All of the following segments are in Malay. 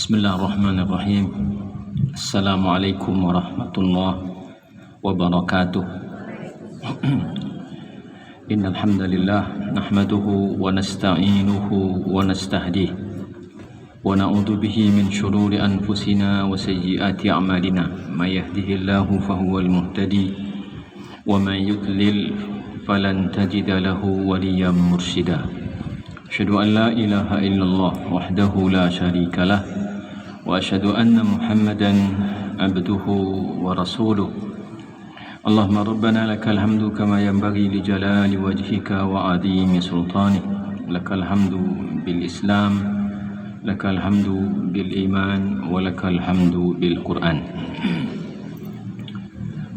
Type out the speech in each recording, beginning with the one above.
Bismillahirrahmanirrahim. Assalamualaikum warahmatullahi wabarakatuh. Innal hamdalillah nahmaduhu wa nasta'inuhu wa nastahdihi wa na'udzu bihi min shururi anfusina wa sayyiati a'malina. May yahdihillahu fahuwal muhtadi wa may yudlil falan tajida lahu waliyyan mursyida. Asyhadu an la ilaha illallah wahdahu la syarika lah wa asyhadu anna Muhammadan abduhu wa rasuluh. Allahumma rabbana lakal hamdu kama yanbaghi li jalali wajhika wa adhimi sultanik. Lakal hamdu bil Islam, lakal hamdu bil iman, wa lakal hamdu bil Quran.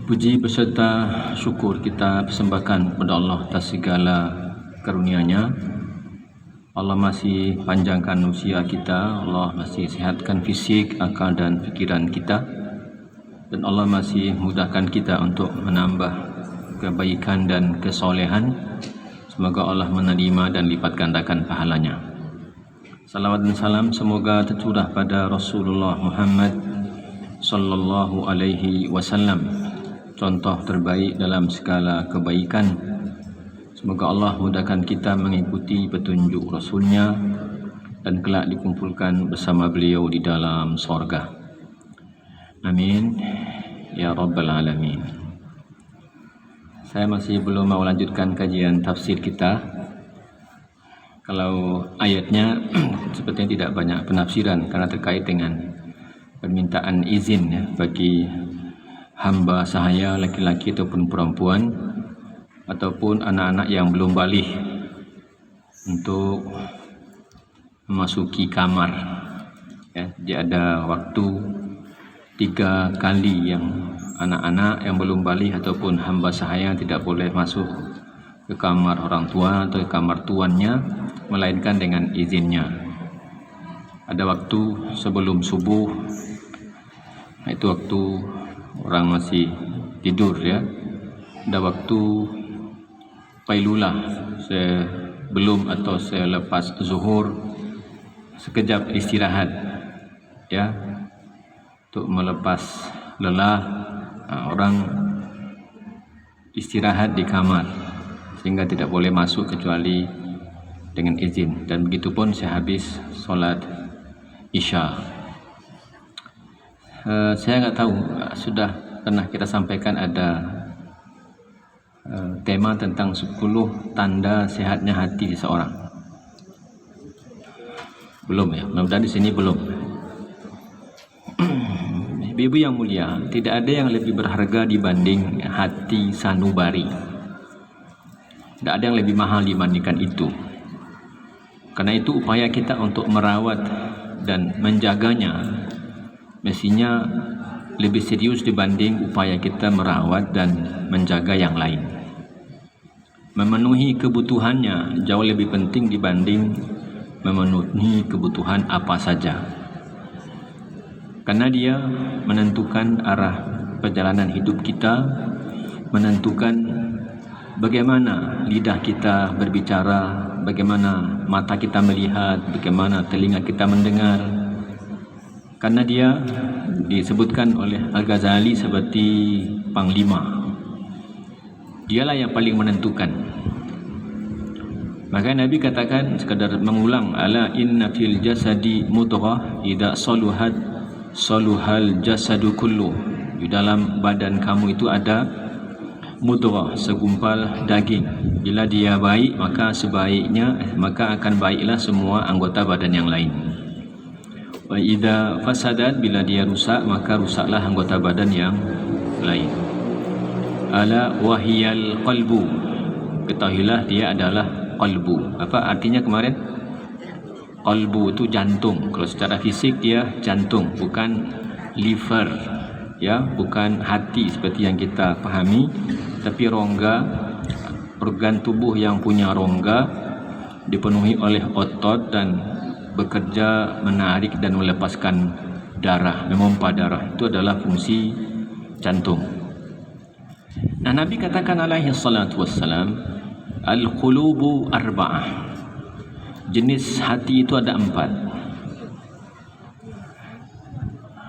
Puji beserta syukur kita persembahkan kepada Allah atas segala karunia-Nya. Allah masih panjangkan usia kita, Allah masih sihatkan fisik, akal dan fikiran kita, dan Allah masih mudahkan kita untuk menambah kebaikan dan kesolehan. Semoga Allah menerima dan lipat gandakan pahalanya. Salawat dan salam semoga tercurah pada Rasulullah Muhammad sallallahu alaihi wasallam, contoh terbaik dalam segala kebaikan. Semoga Allah mudahkan kita mengikuti petunjuk Rasulnya dan kelak dikumpulkan bersama beliau di dalam sorga. Amin ya Rabbal Alamin. Saya masih belum mau lanjutkan kajian tafsir kita. Kalau ayatnya sepertinya tidak banyak penafsiran karena terkait dengan permintaan izin ya, bagi hamba sahaya laki-laki ataupun perempuan ataupun anak-anak yang belum balik untuk memasuki kamar ya. Jadi ada waktu 3 kali yang anak-anak yang belum balik ataupun hamba sahaya tidak boleh masuk ke kamar orang tua atau ke kamar tuannya melainkan dengan izinnya. Ada waktu sebelum subuh, itu waktu orang masih tidur ya. Ada waktu Pailulah sebelum atau selepas zuhur, sekejap istirahat ya, untuk melepas lelah. Orang istirahat di kamar sehingga tidak boleh masuk kecuali dengan izin, dan begitupun sehabis sholat isya. Saya nggak tahu, sudah pernah kita sampaikan ada tema tentang 10 tanda sehatnya hati seseorang. Belum ya, mudah-mudahan di sini belum. Ibu yang mulia, tidak ada yang lebih berharga dibanding hati sanubari. Tidak ada yang lebih mahal dibandingkan itu. Karena itu upaya kita untuk merawat dan menjaganya mestinya lebih serius dibanding upaya kita merawat dan menjaga yang lain. Memenuhi kebutuhannya jauh lebih penting dibanding memenuhi kebutuhan apa saja. Karena dia menentukan arah perjalanan hidup kita, menentukan bagaimana lidah kita berbicara, bagaimana mata kita melihat, bagaimana telinga kita mendengar. Karena dia disebutkan oleh Al-Ghazali seperti panglima. Dialah yang paling menentukan. Maka Nabi katakan, sekadar mengulang, ala inna fil jasadi mudghah idza saluhat saluhal jasadu kullu. Di dalam badan kamu itu ada mudghah, segumpal daging. Bila dia baik, maka akan baiklah semua anggota badan yang lain. Wa idza fasadat, bila dia rusak, maka rusaklah anggota badan yang lain. Ala wahiyal qalbu, ketahuilah dia adalah qalbu. Apa artinya kemarin? Qalbu itu jantung. Kalau secara fisik dia jantung, bukan liver ya, bukan hati seperti yang kita pahami, tapi rongga, organ tubuh yang punya rongga, dipenuhi oleh otot dan bekerja menarik dan melepaskan darah, memompa darah. Itu adalah fungsi jantung. Nah, Nabi katakan alaihi salatu wassalam, al-qulubu arba'ah. Jenis hati itu ada 4.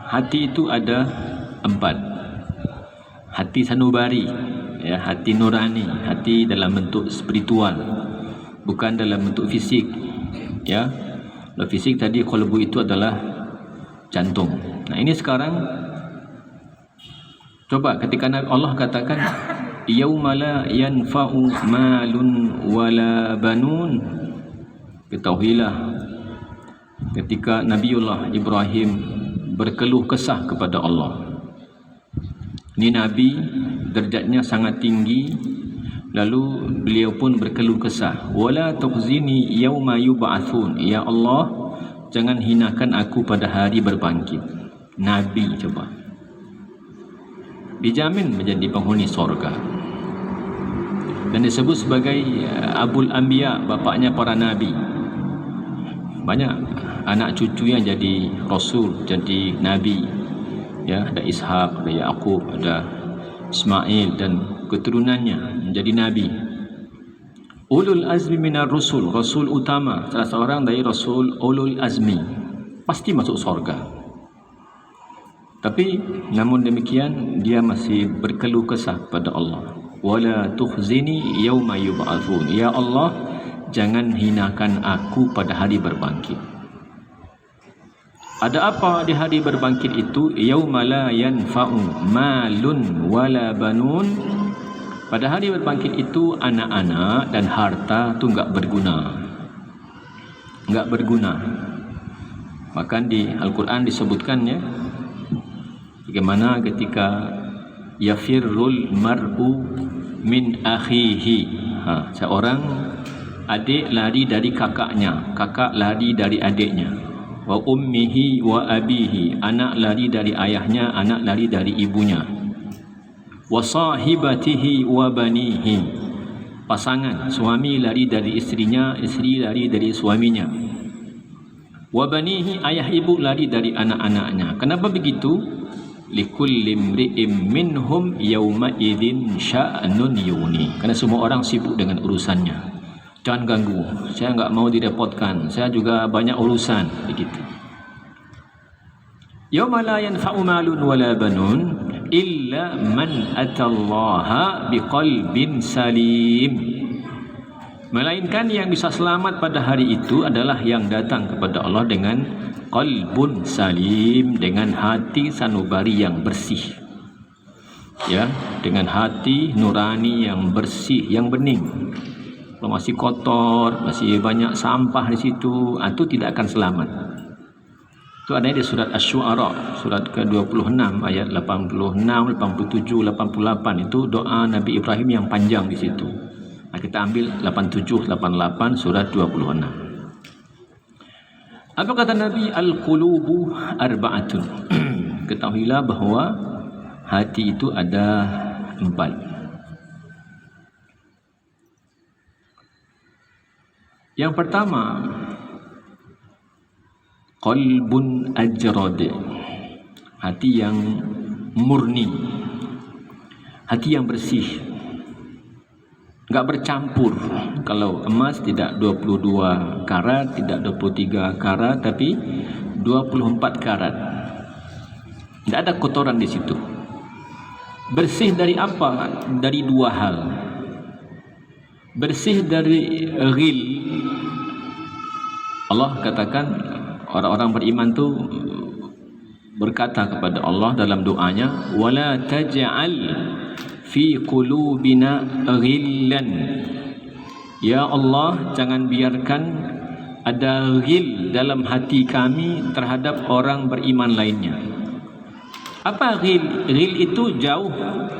hati itu ada 4. Hati sanubari, ya, hati nurani, hati dalam bentuk spiritual, bukan dalam bentuk fisik, ya. Kalau fisik tadi qalbu itu adalah jantung. Nah, ini sekarang coba ketika Allah katakan yauma la yanfa'u malun wala banun, ketahuilah ketika Nabiullah Ibrahim berkeluh kesah kepada Allah. Ini Nabi, derajatnya sangat tinggi, lalu beliau pun berkeluh kesah, wala tukhzini yauma yub'atsun, ya Allah, jangan hinakan aku pada hari berbangkit. Nabi, coba, dijamin menjadi penghuni sorga dan disebut sebagai Abul Anbiya, bapaknya para nabi. Banyak anak cucu yang jadi rasul, jadi nabi, ya, ada Ishak, ada Yaqub, ada Ismail dan keturunannya menjadi nabi. Ulul azmi minar rusul, rasul utama, salah seorang dari rasul ulul azmi, pasti masuk surga. Tapi namun demikian dia masih berkeluh kesah pada Allah. Wala tukhzini yauma yub'atsun, ya Allah, jangan hinakan aku pada hari berbangkit. Ada apa di hari berbangkit itu? Yauma la yanfa'u malun wala banun. Pada hari berbangkit itu anak-anak dan harta itu enggak berguna. Enggak berguna. Bahkan di Al-Quran disebutkan, ya, bagaimana ketika yafirrul mar'u min akhihi. Seorang adik lari dari kakaknya, kakak lari dari adiknya. Wa ummihi wa abihi, anak lari dari ayahnya, anak lari dari ibunya. Wa sahibatihi wa banihi, pasangan, suami lari dari istrinya, istri lari dari suaminya. Wa banihi, ayah ibu lari dari anak-anaknya. Kenapa begitu? Likulli imri'im minhum yawma idzin sya'nun yuni, karena semua orang sibuk dengan urusannya. Jangan ganggu, saya enggak mau direpotkan, saya juga banyak urusan, begitu. Yauma la yanfa'u malun wala banun illa man atallaha biqalbin salim, melainkan yang bisa selamat pada hari itu adalah yang datang kepada Allah dengan qalbun salim, dengan hati sanubari yang bersih, ya, dengan hati nurani yang bersih, yang bening. Kalau masih kotor, masih banyak sampah di situ, itu tidak akan selamat. Itu adanya di surat Asy-Syu'ara, surat ke-26 ayat 86, 87, 88. Itu doa Nabi Ibrahim yang panjang di situ. Nah, kita ambil 87, 88 surat 26. Apa kata Nabi? Al-qulubu arba'atun. Ketahuilah bahwa hati itu ada 4. Yang pertama, qalbun ajrad, hati yang murni, hati yang bersih, enggak bercampur. Kalau emas tidak 22 karat, tidak 23 karat, tapi 24 karat. Tidak ada kotoran di situ. Bersih dari apa? Dari 2 hal. Bersih dari ghil. Allah katakan orang-orang beriman tu berkata kepada Allah dalam doanya, wala taj'al fi qulubina ghillan, ya Allah, jangan biarkan ada ghil dalam hati kami terhadap orang beriman lainnya. Apa ghil? Ghil itu jauh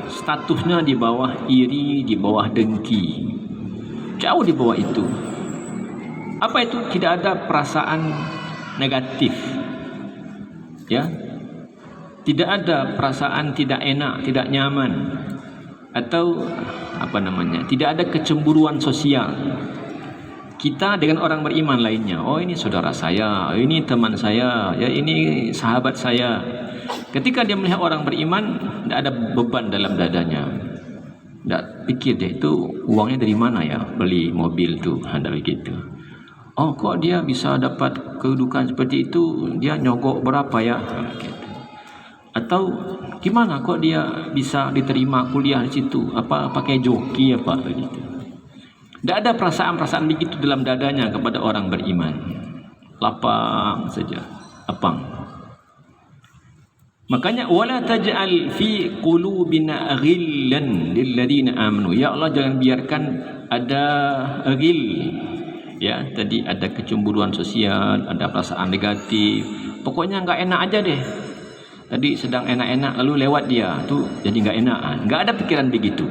statusnya di bawah iri, di bawah dengki, jauh di bawah itu. Apa itu? Tidak ada perasaan negatif, ya, tidak ada perasaan tidak enak, tidak nyaman, atau apa namanya, tidak ada kecemburuan sosial kita dengan orang beriman lainnya. Oh, ini saudara saya, ini teman saya, ya, ini sahabat saya. Ketika dia melihat orang beriman, tidak ada beban dalam dadanya, tidak pikir dia itu uangnya dari mana ya beli mobil tu, ada begitu. Oh, kok dia bisa dapat kedudukan seperti itu, dia nyogok berapa ya? Atau gimana kok dia bisa diterima kuliah di situ? Apa pakai joki apa begitu? Tidak ada perasaan-perasaan begitu dalam dadanya kepada orang beriman. Lapang saja, lapang. Makanya wala taj'al fi qulubina ghillan lil ladina amanu. Ya Allah, jangan biarkan ada ghil. Ya, tadi ada kecemburuan sosial, ada perasaan negatif. Pokoknya enggak enak aja deh. Tadi sedang enak-enak lalu lewat dia, tu jadi enggak enakan. Enggak ada pikiran begitu.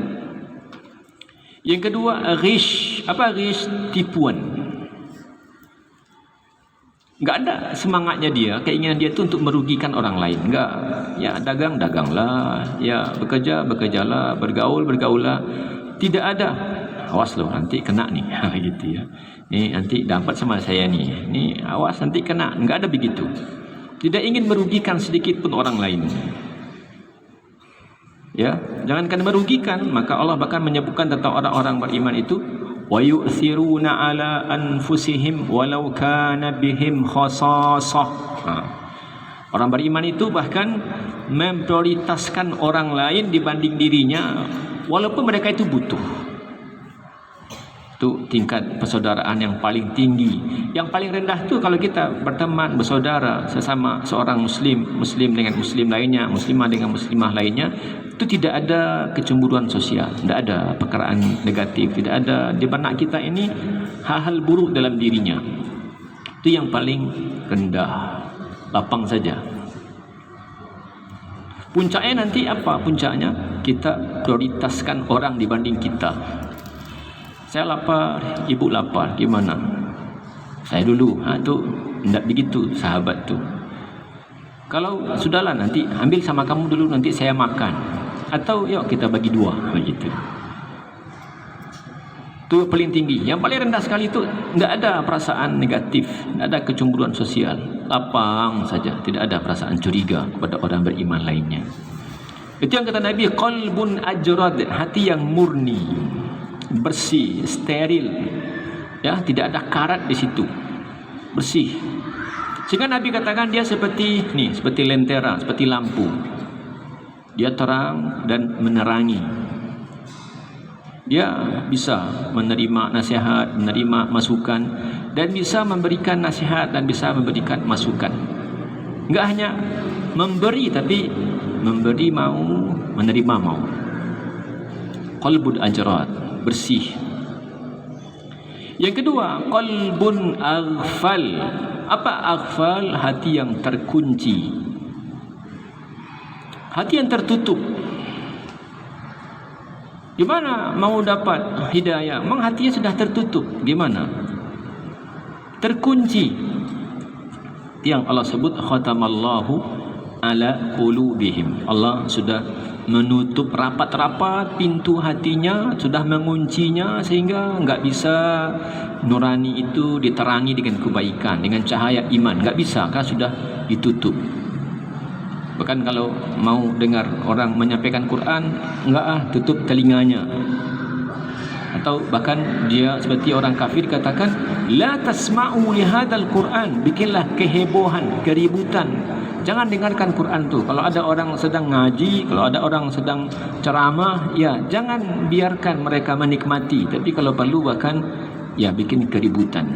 Yang kedua, ghish. Apa ghish? Tipuan. Enggak ada semangatnya dia, keinginan dia itu untuk merugikan orang lain. Enggak. Ya, dagang, daganglah. Ya, bekerja, bekerjalah. Bergaul, bergaullah. Tidak ada. Awas loh, nanti kena nih. Gitu ya. Nih, nanti dapat sama saya nih. Nih, awas nanti kena. Enggak ada begitu. Tidak ingin merugikan sedikit pun orang lain. Ya, jangankan merugikan, maka Allah bahkan menyebutkan tentang orang-orang beriman itu wa yu'thiruna ala anfusihim walau kana bihim khasasah. Orang beriman itu bahkan memprioritaskan orang lain dibanding dirinya walaupun mereka itu butuh. Itu tingkat persaudaraan yang paling tinggi. Yang paling rendah itu kalau kita berteman, bersaudara sesama seorang muslim dengan muslim lainnya, muslimah dengan muslimah lainnya, itu tidak ada kecemburuan sosial, tidak ada perkaraan negatif, tidak ada di benak kita ini hal-hal buruk dalam dirinya. Itu yang paling rendah, lapang saja. Puncaknya nanti apa? Puncaknya kita prioritaskan orang dibanding kita. Saya lapar, ibu lapar, gimana? Saya dulu, tu tidak begitu sahabat tu. Kalau sudahlah nanti ambil sama kamu dulu, nanti saya makan. Atau yuk kita bagi dua, begitu. Itu paling tinggi. Yang paling rendah sekali itu tidak ada perasaan negatif, tidak ada kecemburuan sosial, lapang saja, tidak ada perasaan curiga kepada orang beriman lainnya. Itu yang kata Nabi, qalbun ajrad, hati yang murni, bersih, steril, ya, tidak ada karat di situ, bersih. Sehingga Nabi katakan dia seperti lentera, seperti lampu. Dia terang dan menerangi. Dia bisa menerima nasihat, menerima masukan, dan bisa memberikan nasihat dan bisa memberikan masukan. Enggak hanya memberi, tapi memberi mau, menerima mau. Qalbun ajrad, bersih. Yang kedua, qalbun aghfal. Apa aghfal? Hati yang terkunci, hati yang tertutup. Gimana mau dapat hidayah? Memang hatinya sudah tertutup. Gimana? Terkunci. Yang Allah sebut khatamallahu ala qulubihim. Allah sudah menutup rapat-rapat pintu hatinya, sudah menguncinya sehingga enggak bisa nurani itu diterangi dengan kebaikan, dengan cahaya iman. Enggak bisa, kan sudah ditutup. Bahkan kalau mau dengar orang menyampaikan Quran, enggak, tutup telinganya. Atau bahkan dia seperti orang kafir katakan, la tasma'u li hadzal Quran, bikinlah kehebohan, keributan. Jangan dengarkan Quran tu. Kalau ada orang sedang ngaji, kalau ada orang sedang ceramah, ya jangan biarkan mereka menikmati. Tapi kalau perlu bahkan ya bikin keributan.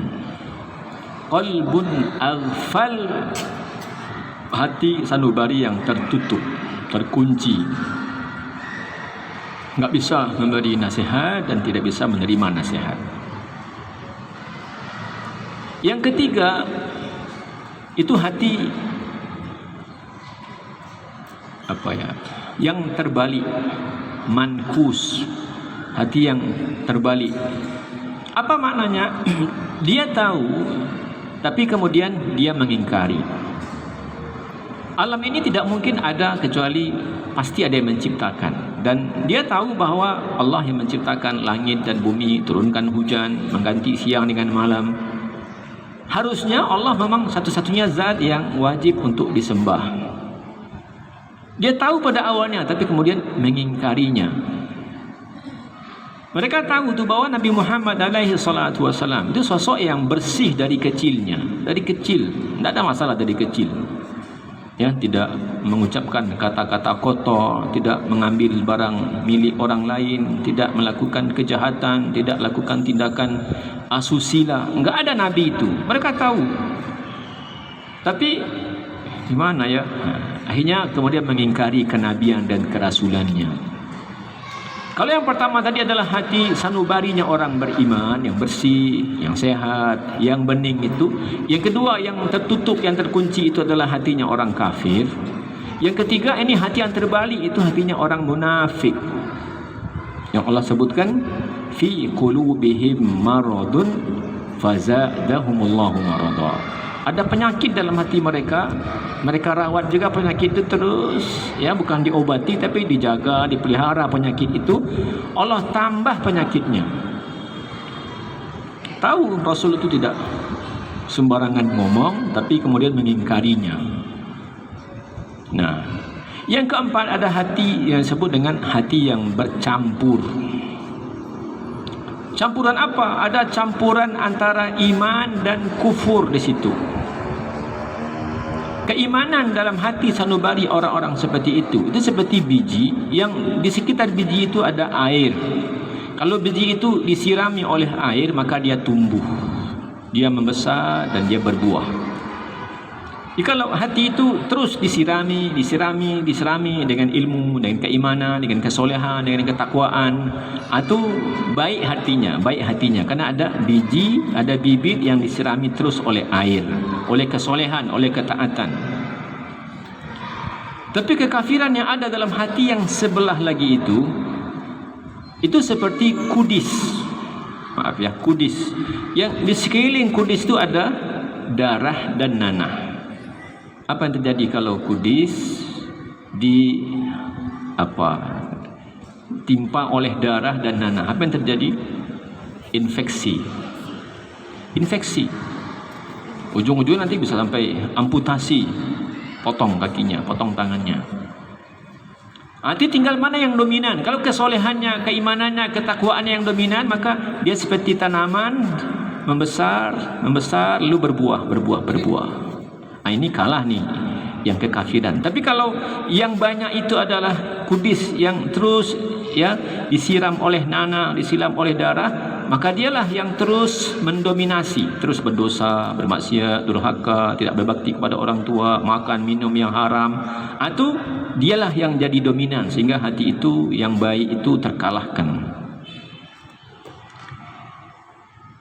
Qalbun aghfal, hati sanubari yang tertutup, terkunci. Enggak bisa memberi nasihat dan tidak bisa menerima nasihat. Yang ketiga, itu hati yang terbalik, mankus, hati yang terbalik. Apa maknanya? Dia tahu tapi kemudian dia mengingkari. Alam ini tidak mungkin ada kecuali pasti ada yang menciptakan, dan dia tahu bahwa Allah yang menciptakan langit dan bumi, turunkan hujan, mengganti siang dengan malam. Harusnya Allah memang satu-satunya zat yang wajib untuk disembah. Dia tahu pada awalnya, tapi kemudian mengingkarinya. Mereka tahu tu bahwa Nabi Muhammad alaihi salatu wasalam itu sosok yang bersih dari kecilnya, dari kecil, tidak ada masalah dari kecil. ya, tidak mengucapkan kata-kata kotor, tidak mengambil barang milik orang lain, tidak melakukan kejahatan, tidak lakukan tindakan asusila. Enggak ada nabi itu. Mereka tahu. Tapi gimana ya? Akhirnya kemudian mengingkari kenabian dan kerasulannya. Kalau yang pertama tadi adalah hati sanubarinya orang beriman, yang bersih, yang sehat, yang bening itu. Yang kedua yang tertutup, yang terkunci itu adalah hatinya orang kafir. Yang ketiga ini hati yang terbalik, itu hatinya orang munafik. Yang Allah sebutkan fi qulubihim maradun fazadahumullahu marada. Ada penyakit dalam hati mereka. Mereka rawat juga penyakit itu terus, ya, bukan diobati tapi dijaga, dipelihara penyakit itu. Allah tambah penyakitnya. Tahu Rasul itu tidak sembarangan ngomong, tapi kemudian mengingkarinya. Nah, yang keempat ada hati yang disebut dengan hati yang bercampur. Campuran apa? Ada campuran antara iman dan kufur di situ. Keimanan dalam hati sanubari orang-orang seperti itu seperti biji yang di sekitar biji itu ada air. Kalau biji itu disirami oleh air, maka dia tumbuh, dia membesar dan dia berbuah. Jikalau hati itu terus disirami dengan ilmu, dengan keimanan, dengan kesolehan, dengan ketakwaan, itu baik hatinya, karena ada biji, ada bibit yang disirami terus oleh air, oleh kesolehan, oleh ketaatan. Tapi kekafiran yang ada dalam hati yang sebelah lagi itu seperti kudis. Maaf ya, kudis. Yang di sekeliling kudis itu ada darah dan nanah. Apa yang terjadi kalau kudis timpa oleh darah dan nanah? Apa yang terjadi? Infeksi. Ujung-ujungnya nanti bisa sampai amputasi, potong kakinya, potong tangannya. Nanti tinggal mana yang dominan. Kalau kesolehannya, keimanannya, ketakwaannya yang dominan, maka dia seperti tanaman membesar, lalu berbuah. Nah, ini kalah nih yang kekafiran. Tapi kalau yang banyak itu adalah kudis yang terus, ya, disiram oleh nanah, disiram oleh darah, maka dialah yang terus mendominasi, terus berdosa, bermaksiat, durhaka, tidak berbakti kepada orang tua, makan minum yang haram. Itu dialah yang jadi dominan, sehingga hati itu yang baik itu terkalahkan.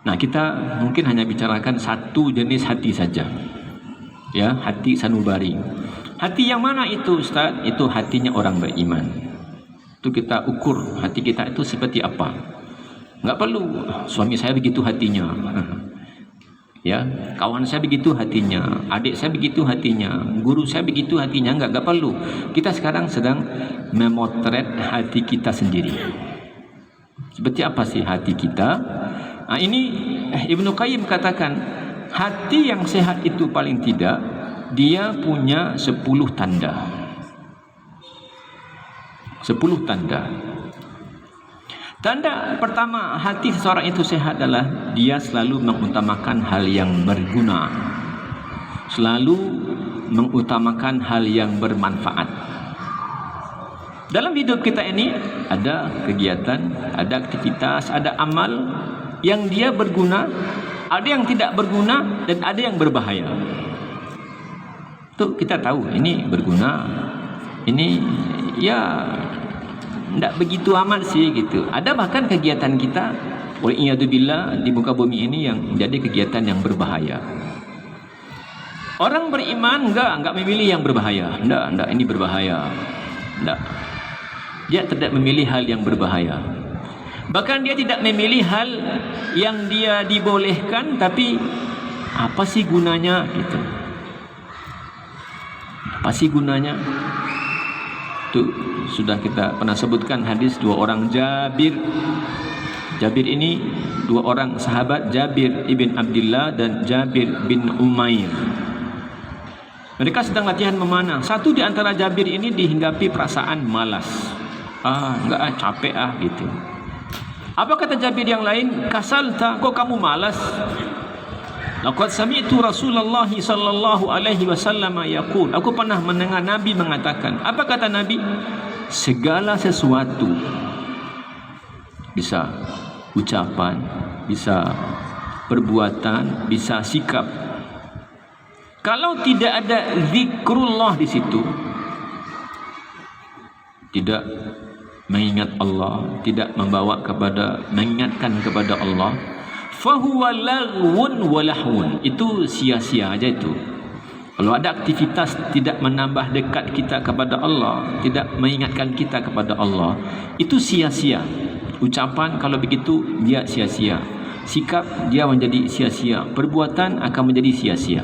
Nah, kita mungkin hanya bicarakan satu jenis hati saja, ya, hati sanubari. Hati yang mana itu, Ustaz? Itu hatinya orang beriman. Itu kita ukur hati kita itu seperti apa. Enggak perlu suami saya begitu hatinya, ya, kawan saya begitu hatinya, adik saya begitu hatinya, guru saya begitu hatinya. Enggak perlu. Kita sekarang sedang memotret hati kita sendiri. Seperti apa sih hati kita? Nah, ini Ibnu Qayyim katakan, hati yang sehat itu paling tidak dia punya 10 tanda. 10 tanda. Tanda pertama hati seseorang itu sehat adalah dia selalu mengutamakan hal yang berguna, selalu mengutamakan hal yang bermanfaat. Dalam hidup kita ini ada kegiatan, ada aktivitas, ada amal yang dia berguna, ada yang tidak berguna, dan ada yang berbahaya. Itu kita tahu ini berguna, ini ya tidak begitu amat sih gitu. Ada bahkan kegiatan kita wal'iyadzubillah di muka bumi ini yang jadi kegiatan yang berbahaya. Orang beriman enggak memilih yang berbahaya. Enggak, ini berbahaya. Enggak. Dia tidak memilih hal yang berbahaya. Bahkan dia tidak memilih hal yang dia dibolehkan, tapi apa sih gunanya gitu. Apa sih gunanya? Itu sudah kita pernah sebutkan hadis dua orang Jabir. Jabir ini dua orang sahabat, Jabir ibn Abdullah dan Jabir bin Umair. Mereka sedang latihan memanah. Satu di antara Jabir ini dihinggapi perasaan malas. Enggak, capek gitu. Apa kata Jabir yang lain? Kasalta, kok kamu malas? Laqad sami'tu Rasulullah sallallahu alaihi wasallam yaqul, aku pernah mendengar Nabi mengatakan. Apa kata Nabi? Segala sesuatu, bisa ucapan, bisa perbuatan, bisa sikap, kalau tidak ada zikrullah di situ, tidak mengingat Allah, tidak membawa kepada, mengingatkan kepada Allah, fahuwa laghwun wa lahwun, itu sia-sia aja itu. Kalau ada aktivitas tidak menambah dekat kita kepada Allah, tidak mengingatkan kita kepada Allah, itu sia-sia. Ucapan kalau begitu dia sia-sia, sikap dia menjadi sia-sia, perbuatan akan menjadi sia-sia.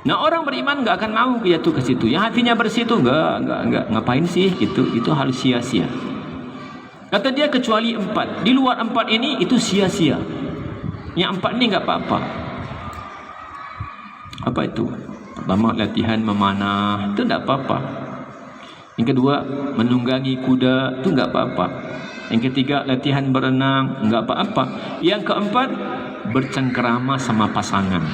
Nah, orang beriman enggak akan mau jatuh ke situ. Yang hatinya bersih itu enggak ngapain sih gitu, itu hal sia-sia. Kata dia kecuali 4. Di luar 4 ini itu sia-sia. Yang 4 ini enggak apa-apa. Apa itu? Pertama, latihan memanah, itu enggak apa-apa. Yang kedua, menunggangi kuda, itu enggak apa-apa. Yang ketiga, latihan berenang, enggak apa-apa. Yang keempat, bercengkerama sama pasangan.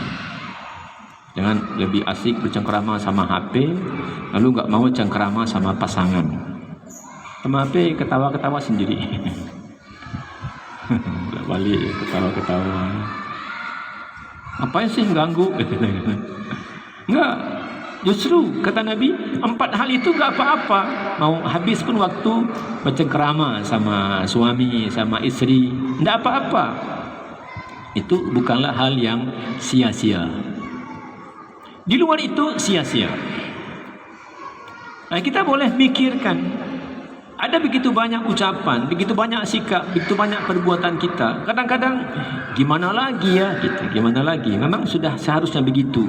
Jangan lebih asik bercengkerama sama HP, lalu enggak mau cengkerama sama pasangan. Sama HP ketawa-ketawa sendiri. Balik ketawa-ketawa. Apa sih ganggu? Enggak. Justru kata Nabi, 4 hal itu enggak apa-apa. Mau habis pun waktu bercengkerama sama suami, sama istri, enggak apa-apa. Itu bukanlah hal yang sia-sia. Di luar itu sia-sia. Nah, kita boleh mikirkan, ada begitu banyak ucapan, begitu banyak sikap, begitu banyak perbuatan kita. Kadang-kadang gimana lagi ya gitu, gimana lagi? Memang sudah seharusnya begitu.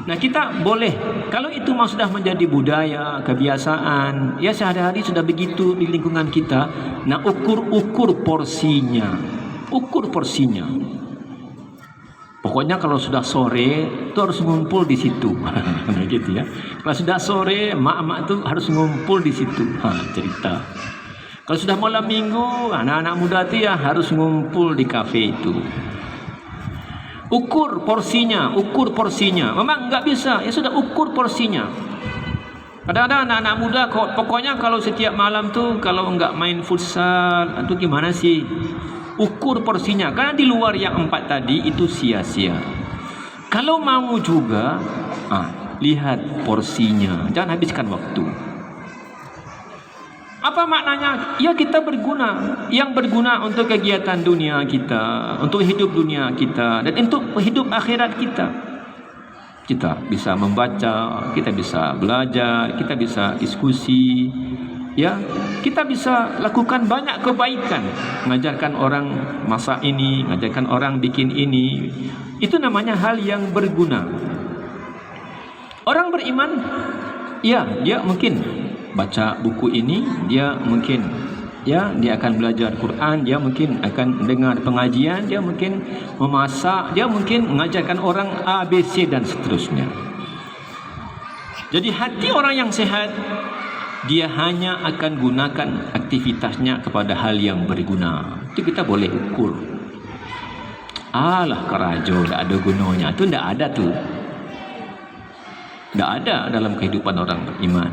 Nah, kita boleh, kalau itu memang sudah menjadi budaya, kebiasaan, ya sehari-hari sudah begitu di lingkungan kita. Nah, ukur porsinya. Ukur porsinya. Pokoknya kalau sudah sore itu harus ngumpul di situ. Gitu ya. Kalau sudah sore, mak-mak itu harus ngumpul di situ. Cerita. Kalau sudah malam minggu, anak-anak muda itu ya harus ngumpul di kafe itu. Ukur porsinya, ukur porsinya. Memang enggak bisa, ya sudah ukur porsinya. Kadang-kadang anak-anak muda pokoknya kalau setiap malam tuh kalau enggak main futsal, itu gimana sih? Ukur porsinya, karena di luar yang 4 tadi itu sia-sia. Kalau mau juga, lihat porsinya, jangan habiskan waktu. Apa maknanya? Ya kita berguna, yang berguna untuk kegiatan dunia kita, untuk hidup dunia kita, dan untuk hidup akhirat kita. Kita bisa membaca, kita bisa belajar, kita bisa diskusi, ya, kita bisa lakukan banyak kebaikan, mengajarkan orang masak ini, mengajarkan orang bikin ini. Itu namanya hal yang berguna. Orang beriman, ya, dia mungkin baca buku ini, dia mungkin, ya, dia akan belajar Quran, dia mungkin akan dengar pengajian, dia mungkin memasak, dia mungkin mengajarkan orang A, B, C dan seterusnya. Jadi hati orang yang sehat, dia hanya akan gunakan aktivitasnya kepada hal yang berguna. Itu kita boleh ukur. Alah kerajo, tak ada gunanya. Itu tidak ada tuh. Tidak ada dalam kehidupan orang beriman.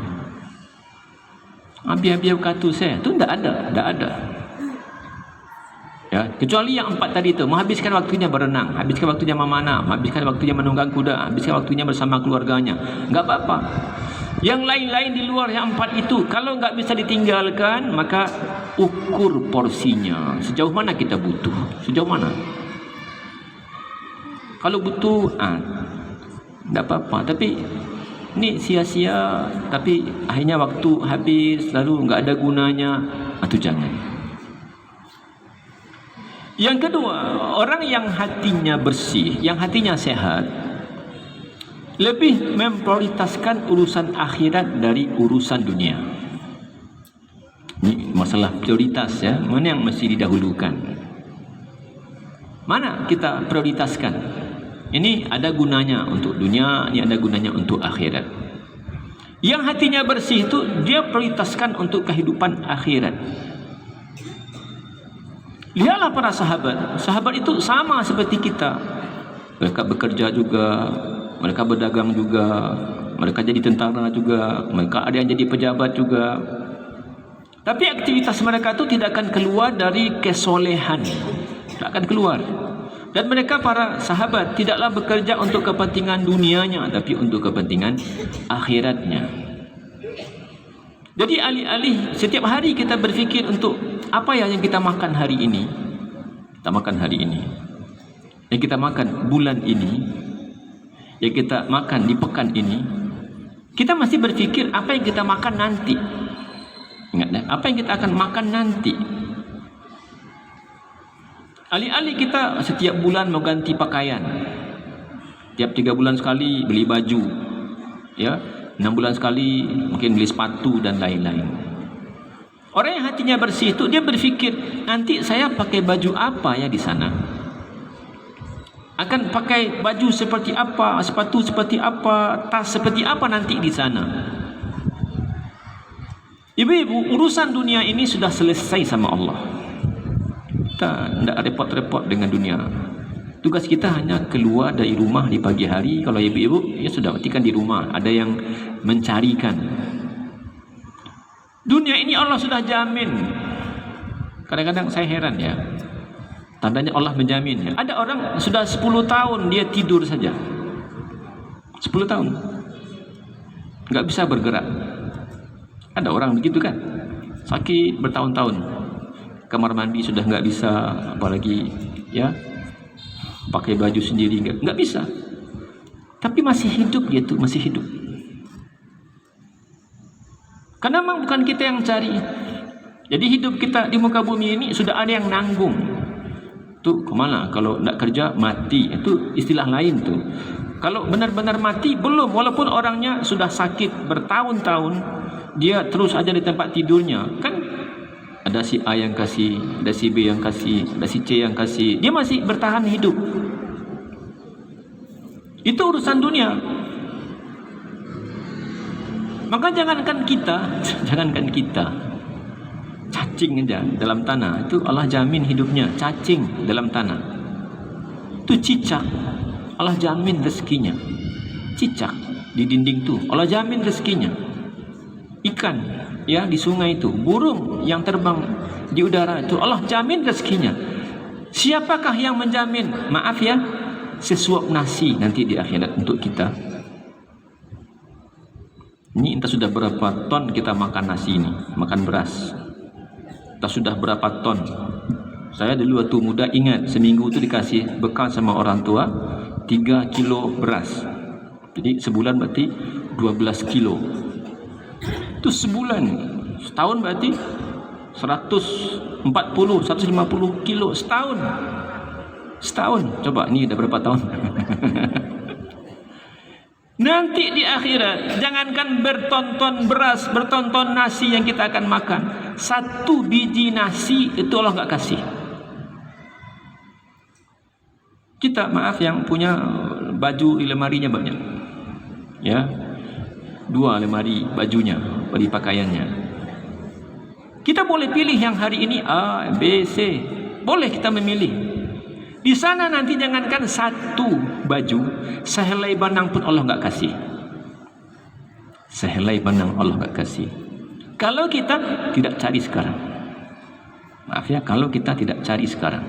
Biar-biar kata saya, itu tidak ada, tidak ada. Ya, kecuali yang 4 tadi itu, menghabiskan waktunya berenang, habiskan waktunya memanah, habiskan waktunya menunggang kuda, habiskan waktunya bersama keluarganya. Enggak apa-apa. Yang lain-lain di luar yang 4 itu, kalau enggak bisa ditinggalkan, maka ukur porsinya. Sejauh mana kita butuh? Sejauh mana? Kalau butuh, enggak apa-apa. Tapi ini sia-sia, tapi akhirnya waktu habis, lalu enggak ada gunanya, itu jangan. Yang kedua, orang yang hatinya bersih, yang hatinya sehat, lebih memprioritaskan urusan akhirat dari urusan dunia. Ini masalah prioritas ya, mana yang mesti didahulukan? Mana kita prioritaskan? Ini ada gunanya untuk dunia, ini ada gunanya untuk akhirat. Yang hatinya bersih itu dia prioritaskan untuk kehidupan akhirat. Lihatlah para sahabat. Sahabat itu sama seperti kita. Mereka bekerja juga, mereka berdagang juga, mereka jadi tentara juga, mereka ada yang jadi pejabat juga. Tapi aktivitas mereka itu tidak akan keluar dari kesolehan, tidak akan keluar. Dan mereka para sahabat tidaklah bekerja untuk kepentingan dunianya, tapi untuk kepentingan akhiratnya. Jadi alih-alih setiap hari kita berfikir untuk apa yang kita makan hari ini, kita makan hari ini, yang kita makan bulan ini, yang kita makan di pekan ini, kita masih berfikir apa yang kita makan nanti. Ingat ya, apa yang kita akan makan nanti. Alih-alih kita setiap bulan mau ganti pakaian, tiap 3 bulan sekali beli baju, ya, 6 bulan sekali mungkin beli sepatu dan lain-lain. Orang yang hatinya bersih itu dia berfikir, nanti saya pakai baju apa ya di sana? Akan pakai baju seperti apa, sepatu seperti apa, tas seperti apa nanti di sana? Ibu-ibu, urusan dunia ini sudah selesai sama Allah. Kita tidak repot-repot dengan dunia. Tugas kita hanya keluar dari rumah di pagi hari. Kalau ibu-ibu, ya sudah, berarti kan di rumah ada yang mencarikan. Dunia ini Allah sudah jamin. Kadang-kadang saya heran ya, tandanya Allah menjamin ya. Ada orang sudah 10 tahun dia tidur saja, 10 tahun nggak bisa bergerak. Ada orang begitu kan, sakit bertahun-tahun, kamar mandi sudah nggak bisa, apalagi ya pakai baju sendiri nggak bisa. Tapi masih hidup dia tuh, masih hidup. Karena memang bukan kita yang cari. Jadi hidup kita di muka bumi ini sudah ada yang nanggung. Tuh kemana? Kalau tidak kerja mati. Itu istilah lain tuh. Kalau benar-benar mati belum, walaupun orangnya sudah sakit bertahun-tahun, dia terus aja di tempat tidurnya. Kan ada si A yang kasih, ada si B yang kasih, ada si C yang kasih. Dia masih bertahan hidup. Itu urusan dunia. Maka jangankan kita cacing aja dalam tanah, itu Allah jamin hidupnya. Cacing dalam tanah itu cicak, Allah jamin rezekinya. Cicak di dinding tuh Allah jamin rezekinya. Ikan ya di sungai itu, burung yang terbang di udara itu Allah jamin rezekinya. Siapakah yang menjamin? Maaf ya, sesuap nasi nanti di akhirat untuk kita. Ini entah sudah berapa ton kita makan nasi ini, makan beras. Entah sudah berapa ton. Saya dulu waktu muda ingat, seminggu itu dikasih bekal sama orang tua 3 kilo beras. Jadi sebulan berarti 12 kilo. Itu sebulan. Setahun berarti 140, 150 kilo setahun. Setahun. Coba ini udah berapa tahun? Nanti di akhirat, jangankan bertonton beras, bertonton nasi yang kita akan makan, 1 biji nasi itu Allah nggak kasih. Kita maaf yang punya baju di lemarinya banyak, ya, 2 lemari bajunya, beli pakaiannya. Kita boleh pilih yang hari ini A, B, C, boleh kita memilih. Di sana nanti jangankan 1 baju, sehelai benang pun Allah nggak kasih. Sehelai benang Allah nggak kasih. Kalau kita tidak cari sekarang. Maaf ya, kalau kita tidak cari sekarang.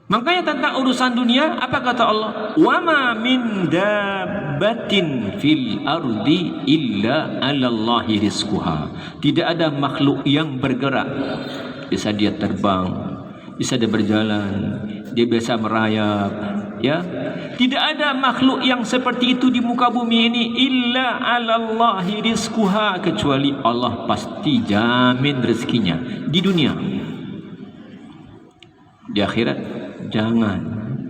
Makanya tentang urusan dunia, apa kata Allah? Wa ma min dabbatin fil ardi illa 'alallahi rizquha. Tidak ada makhluk yang bergerak. Bisa dia terbang, bisa dia berjalan, dia biasa merayap, ya. Tidak ada makhluk yang seperti itu di muka bumi ini illa 'alallahi rizquha, kecuali Allah pasti jamin rezekinya di dunia. Di akhirat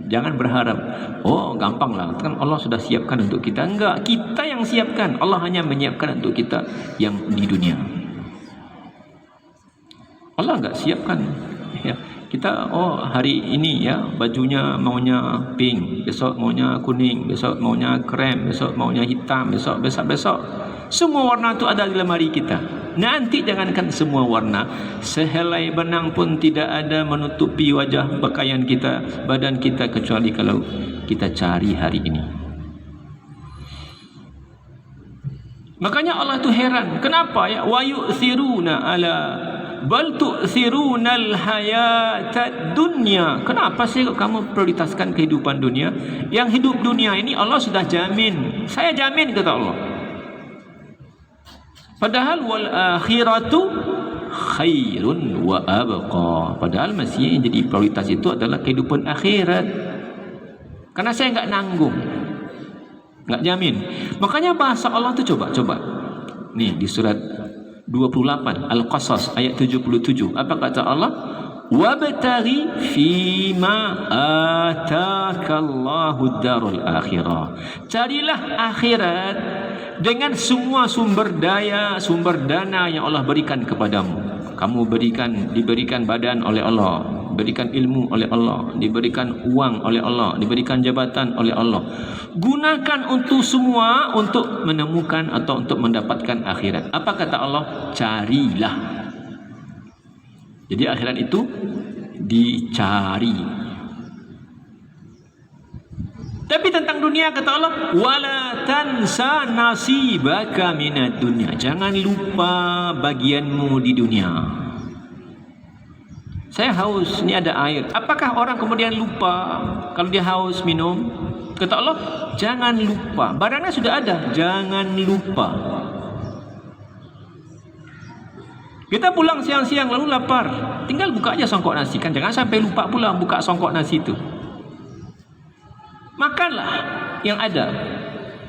jangan berharap, oh gampang lah, kan Allah sudah siapkan untuk kita. Enggak, kita yang siapkan. Allah hanya menyiapkan untuk kita yang di dunia. Allah enggak siapkan, ya. Kita hari ini ya bajunya maunya pink, besok maunya kuning, besok maunya krem, besok maunya hitam, besok. Semua warna itu ada di lemari kita. Nanti jangankan semua warna, sehelai benang pun tidak ada menutupi wajah pakaian kita, badan kita, kecuali kalau kita cari hari ini. Makanya Allah tu heran, kenapa ya? Wa yu'thiruna ala bal tu'thirunal hayatad dunya. Kenapa sih kamu prioritaskan kehidupan dunia? Yang hidup dunia ini Allah sudah jamin. Saya jamin, kata Allah. Padahal wal akhiratu khairun wa abqa. Padahal mestinya yang jadi prioritas itu adalah kehidupan akhirat. Karena saya enggak nanggung, enggak jamin. Makanya bahasa Allah tu coba. Nih di surat 28 Al-Qasas ayat 77. Apa kata Allah? Wabtaghi fima atakallahu darul akhirah. Carilah akhirat dengan semua sumber daya, sumber dana yang Allah berikan kepadamu. Kamu diberikan badan oleh Allah, diberikan ilmu oleh Allah, diberikan uang oleh Allah, diberikan jabatan oleh Allah. Gunakan untuk semua untuk menemukan atau untuk mendapatkan akhirat. Apa kata Allah? Carilah. Jadi akhirat itu dicari. Tapi tentang dunia kata Allah, wala tansa nasibaka minad dunya. Jangan lupa bagianmu di dunia. Saya haus, ini ada air. Apakah orang kemudian lupa kalau dia haus minum? Kata Allah, jangan lupa. Barangnya sudah ada, jangan lupa. Kita pulang siang-siang lalu lapar, tinggal buka aja songkok nasi kan. Jangan sampai lupa pula buka songkok nasi itu. Makanlah yang ada.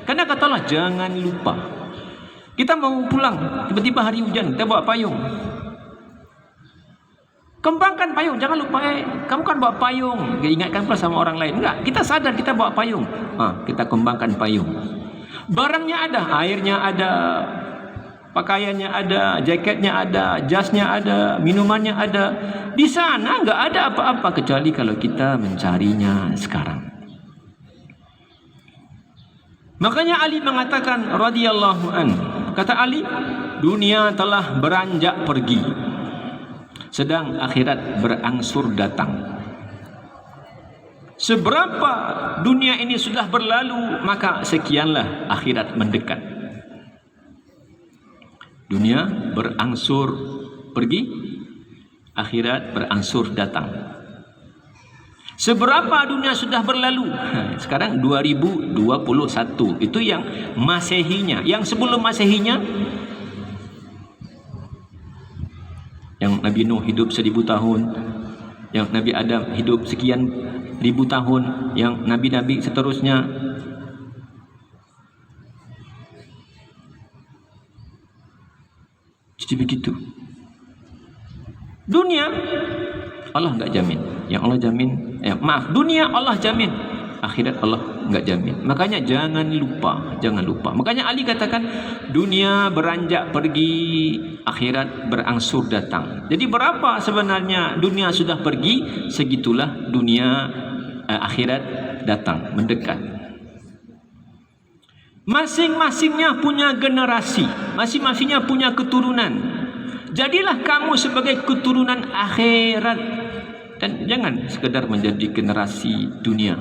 Karena kata Allah, jangan lupa. Kita mau pulang, tiba-tiba hari hujan, kita bawa payung. Kembangkan payung, jangan lupa kamu kan bawa payung. Ingatkan pula sama orang lain. Enggak, kita sadar kita bawa payung. Kita kembangkan payung. Barangnya ada, airnya ada, pakaiannya ada, jaketnya ada, jasnya ada, minumannya ada. Di sana enggak ada apa-apa kecuali kalau kita mencarinya sekarang. Makanya Ali mengatakan radhiyallahu an, kata Ali, dunia telah beranjak pergi, sedang akhirat berangsur datang. Seberapa dunia ini sudah berlalu, maka sekianlah akhirat mendekat. Dunia berangsur pergi, akhirat berangsur datang. Seberapa dunia sudah berlalu? Sekarang 2021. Itu yang Masehinya. Yang sebelum Masehinya, yang Nabi Nuh hidup 1000 tahun, yang Nabi Adam hidup sekian ribu tahun, yang nabi-nabi seterusnya. Jadi begitu. Dunia Allah enggak jamin. Yang Allah jamin, dunia Allah jamin, akhirat Allah enggak jamin. Makanya jangan lupa. Makanya Ali katakan dunia beranjak pergi, akhirat berangsur datang. Jadi berapa sebenarnya dunia sudah pergi, segitulah dunia akhirat datang, mendekat. Masing-masingnya punya generasi, masing-masingnya punya keturunan. Jadilah kamu sebagai keturunan akhirat. Dan jangan sekedar menjadi generasi dunia.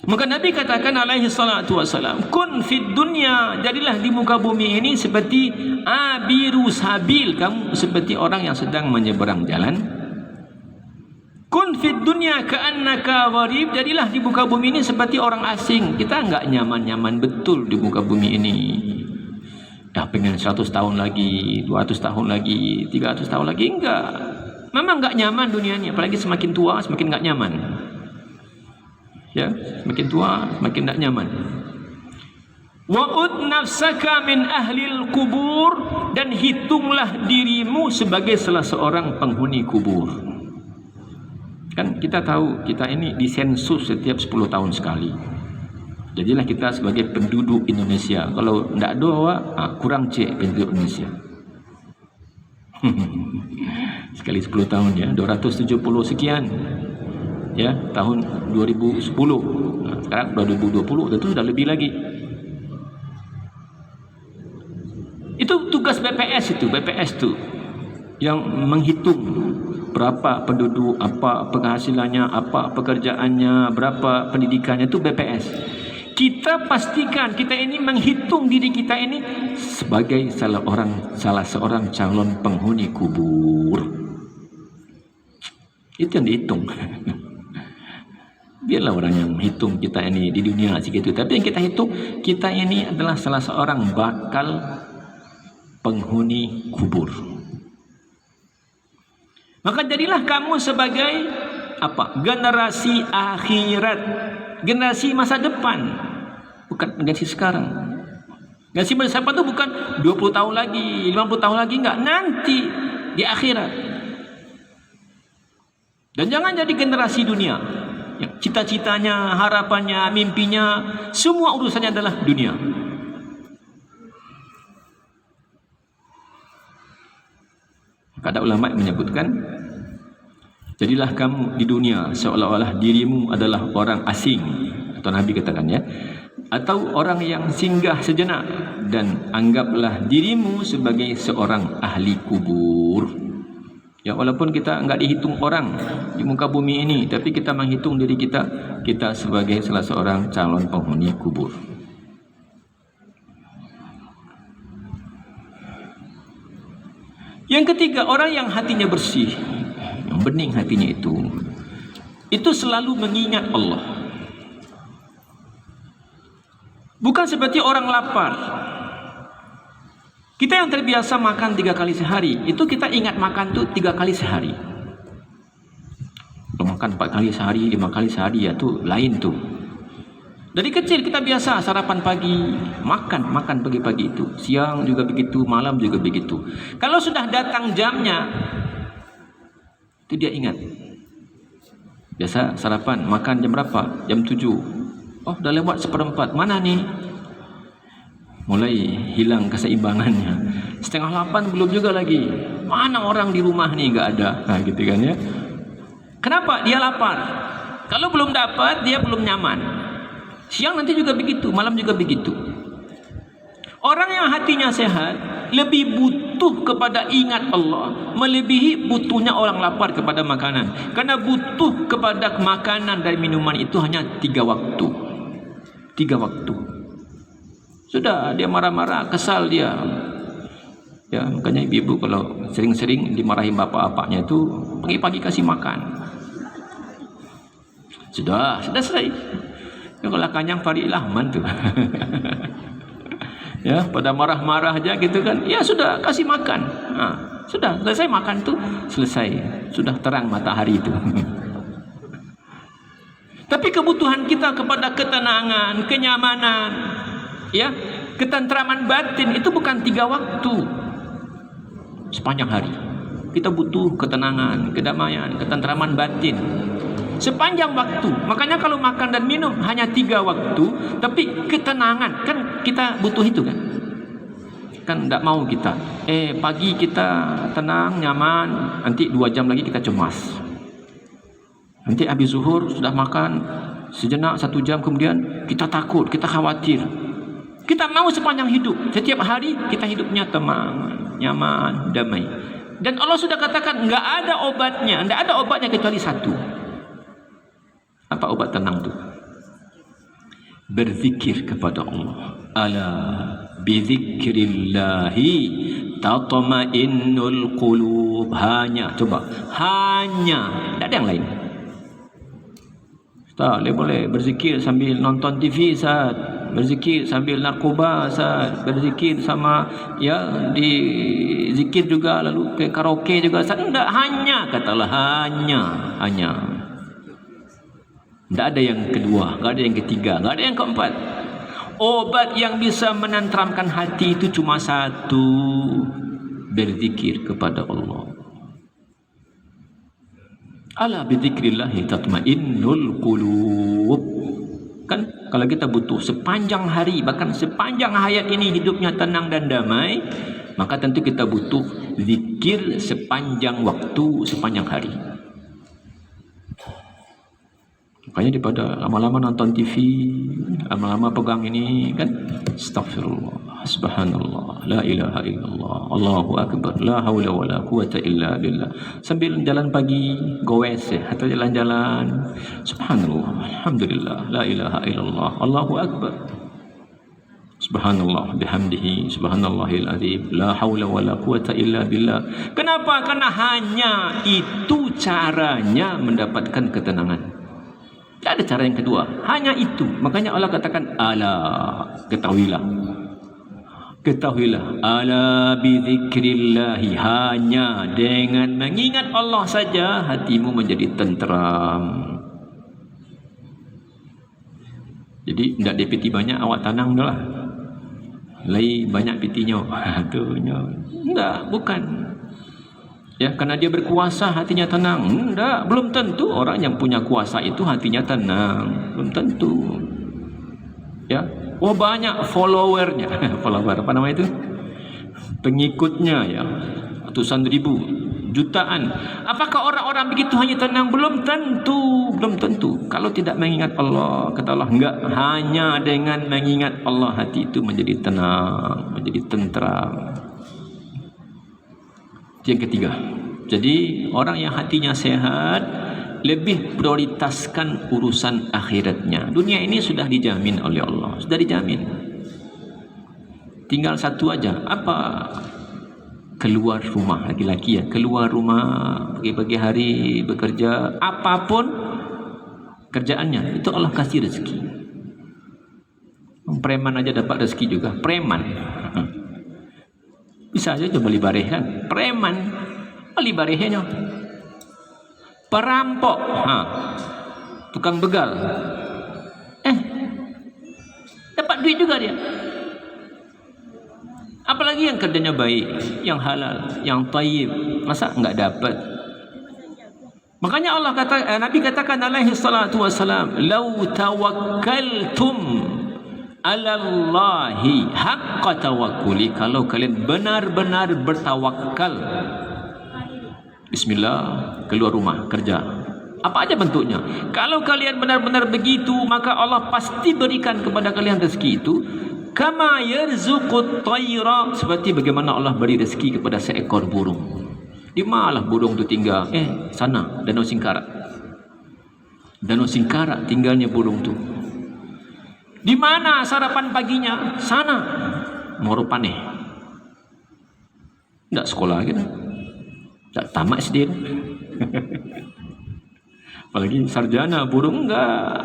Maka Nabi katakan alaihi salatu wassalam, kun fid dunya, jadilah di muka bumi ini seperti abiru sabil, kamu seperti orang yang sedang menyeberang jalan. Kun fid dunya ka'annaka gharib, jadilah di muka bumi ini seperti orang asing. Kita enggak nyaman-nyaman betul di muka bumi ini. Dah pengen 100 tahun lagi, 200 tahun lagi, 300 tahun lagi, enggak. Memang enggak nyaman dunia ini, apalagi semakin tua semakin enggak nyaman. Ya, semakin tua semakin enggak nyaman. Wa'ud nafsaka min ahlil kubur, dan hitunglah dirimu sebagai salah seorang penghuni kubur. Kan kita tahu kita ini disensus setiap 10 tahun sekali. Jadilah kita sebagai penduduk Indonesia. Kalau tidak ada, kurang cek penduduk Indonesia. Sekali 10 tahun ya, 270 sekian. Ya, tahun 2010. Sekarang 2020 tentu sudah lebih lagi. BPS itu, BPS tu yang menghitung berapa penduduk, apa penghasilannya, apa pekerjaannya, berapa pendidikannya, itu BPS. Kita pastikan kita ini menghitung diri kita ini sebagai salah seorang calon penghuni kubur. Itu yang dihitung. Biarlah orang yang hitung kita ini di dunia segitu, tapi yang kita hitung kita ini adalah salah seorang bakal penghuni kubur. Maka jadilah kamu sebagai apa? Generasi akhirat, generasi masa depan, bukan generasi sekarang. Generasi masa depan itu bukan 20 tahun lagi, 50 tahun lagi, enggak, nanti di akhirat. Dan jangan jadi generasi dunia. Cita-citanya, harapannya, mimpinya, semua urusannya adalah dunia. Kata ulama menyebutkan, jadilah kamu di dunia seolah-olah dirimu adalah orang asing, atau Nabi katakan ya, atau orang yang singgah sejenak, dan anggaplah dirimu sebagai seorang ahli kubur. Ya, walaupun kita enggak dihitung orang di muka bumi ini, tapi kita menghitung diri kita sebagai salah seorang calon penghuni kubur. Yang ketiga, orang yang hatinya bersih, yang bening hatinya itu selalu mengingat Allah. Bukan seperti orang lapar. Kita yang terbiasa makan 3 kali sehari, itu kita ingat makan tuh 3 kali sehari. Kalau makan 4 kali sehari, 5 kali sehari, ya tuh lain tuh. Dari kecil kita biasa sarapan pagi, makan pagi-pagi itu, siang juga begitu, malam juga begitu. Kalau sudah datang jamnya, itu dia ingat. Biasa sarapan, makan jam berapa? Jam 7. Oh, udah lewat 1/4. Mana nih? Mulai hilang keseimbangannya. 7:30 belum juga lagi. Mana orang di rumah nih? Nggak ada. Nah, gitu kan ya. Kenapa? Dia lapar. Kalau belum dapat, dia belum nyaman. Siang nanti juga begitu, malam juga begitu. Orang yang hatinya sehat lebih butuh kepada ingat Allah, melebihi butuhnya orang lapar kepada makanan. Karena butuh kepada makanan dan minuman itu hanya 3 waktu. 3 waktu. Sudah, dia marah-marah, kesal dia. Ya, makanya ibu-ibu kalau sering-sering dimarahin bapak-bapaknya itu pagi-pagi kasih makan. Sudah selesai. Ya, kalau kanyang farilah aman tuh. Ya, pada marah-marah aja gitu kan. Ya sudah, kasih makan. Nah, sudah selesai makan tuh, selesai. Sudah terang matahari itu. Tapi kebutuhan kita kepada ketenangan, kenyamanan, ya, ketentraman batin itu bukan 3 waktu sepanjang hari. Kita butuh ketenangan, kedamaian, ketentraman batin sepanjang waktu. Makanya kalau makan dan minum hanya 3 waktu, tapi ketenangan kan kita butuh itu kan. Kan tidak mau kita. Pagi kita tenang, nyaman, nanti 2 jam lagi kita cemas. Nanti habis zuhur sudah makan sejenak 1 jam kemudian kita takut, kita khawatir. Kita mau sepanjang hidup, setiap hari kita hidupnya tenang, nyaman, damai. Dan Allah sudah katakan nggak ada obatnya kecuali satu. Apa obat tenang itu? Berzikir kepada Allah. Ala bizikrillahi tatma'innul qulub. Hanya, coba, hanya, tidak ada yang lain. Tak boleh berzikir sambil nonton TV, Ustaz. Berzikir sambil narkoba, Ustaz. Berzikir sama ya di zikir juga lalu ke karaoke juga, Ustaz. Tidak, hanya, katalah hanya. Tidak ada yang kedua, tidak ada yang ketiga, tidak ada yang keempat. Obat yang bisa menenteramkan hati itu cuma satu, berzikir kepada Allah. Ala bidzikrillahi tatmainnul qulub. Kan kalau kita butuh sepanjang hari, bahkan sepanjang hayat ini hidupnya tenang dan damai, maka tentu kita butuh zikir sepanjang waktu, sepanjang hari. Makanya daripada lama-lama nonton TV, lama-lama pegang ini kan, astagfirullah, subhanallah, la ilaha illallah, Allahu akbar, la haula wala quwata illa billah. Sambil jalan pagi, goes atau jalan-jalan, subhanallah, alhamdulillah, la ilaha illallah, Allahu akbar, subhanallah bihamdihi, subhanallahil azim, la haula wala quwata illa billah. Kenapa? Karena hanya itu caranya mendapatkan ketenangan. Tak ada cara yang kedua, hanya itu. Makanya Allah katakan, ala, ketahuilah, ketahuilah, ala bidzikrillahi, hanya dengan mengingat Allah saja hatimu menjadi tenteram. Jadi tidak ada piti banyak, awak tanang dah lah. Lai banyak pitinya, enggak, bukan. Ya, karena dia berkuasa hatinya tenang. Enggak, belum tentu orang yang punya kuasa itu hatinya tenang. Belum tentu. Ya, oh banyak followernya. Follower apa nama itu? Pengikutnya ya, ratusan ribu, jutaan. Apakah orang-orang begitu hanya tenang? Belum tentu, belum tentu. Kalau tidak mengingat Allah, kata Allah, enggak, hanya dengan mengingat Allah hati itu menjadi tenang, menjadi tenteram. Yang ketiga, jadi orang yang hatinya sehat lebih prioritaskan urusan akhiratnya. Dunia ini sudah dijamin oleh Allah, sudah dijamin. Tinggal satu aja, apa? Keluar rumah, laki-laki ya, keluar rumah pagi-pagi hari bekerja, apapun kerjaannya, itu Allah kasih rezeki. Preman aja dapat rezeki juga, preman. Bisa aja coba beli bareh kan, preman beli barehnya. Perampok, tukang begal, dapat duit juga dia. Apalagi yang kerjanya baik, yang halal, yang tayyib, masa enggak dapat? Makanya Allah kata, Nabi katakan alaihi salatu wassalam, "Lau tawakkaltum 'alallahi haqqa tawakkuli." Kalau kalian benar-benar bertawakal, bismillah, keluar rumah kerja, apa aja bentuknya. Kalau kalian benar-benar begitu, maka Allah pasti berikan kepada kalian rezeki itu. Kama yarzuqut tayra, seperti bagaimana Allah beri rezeki kepada seekor burung. Di mana burung itu tinggal? Sana, Danau Singkarak. Danau Singkarak tinggalnya burung itu. Di mana sarapan paginya? Sana, Moropane. Tidak sekolah gitu, tidak tamat SD. Apalagi sarjana burung enggak.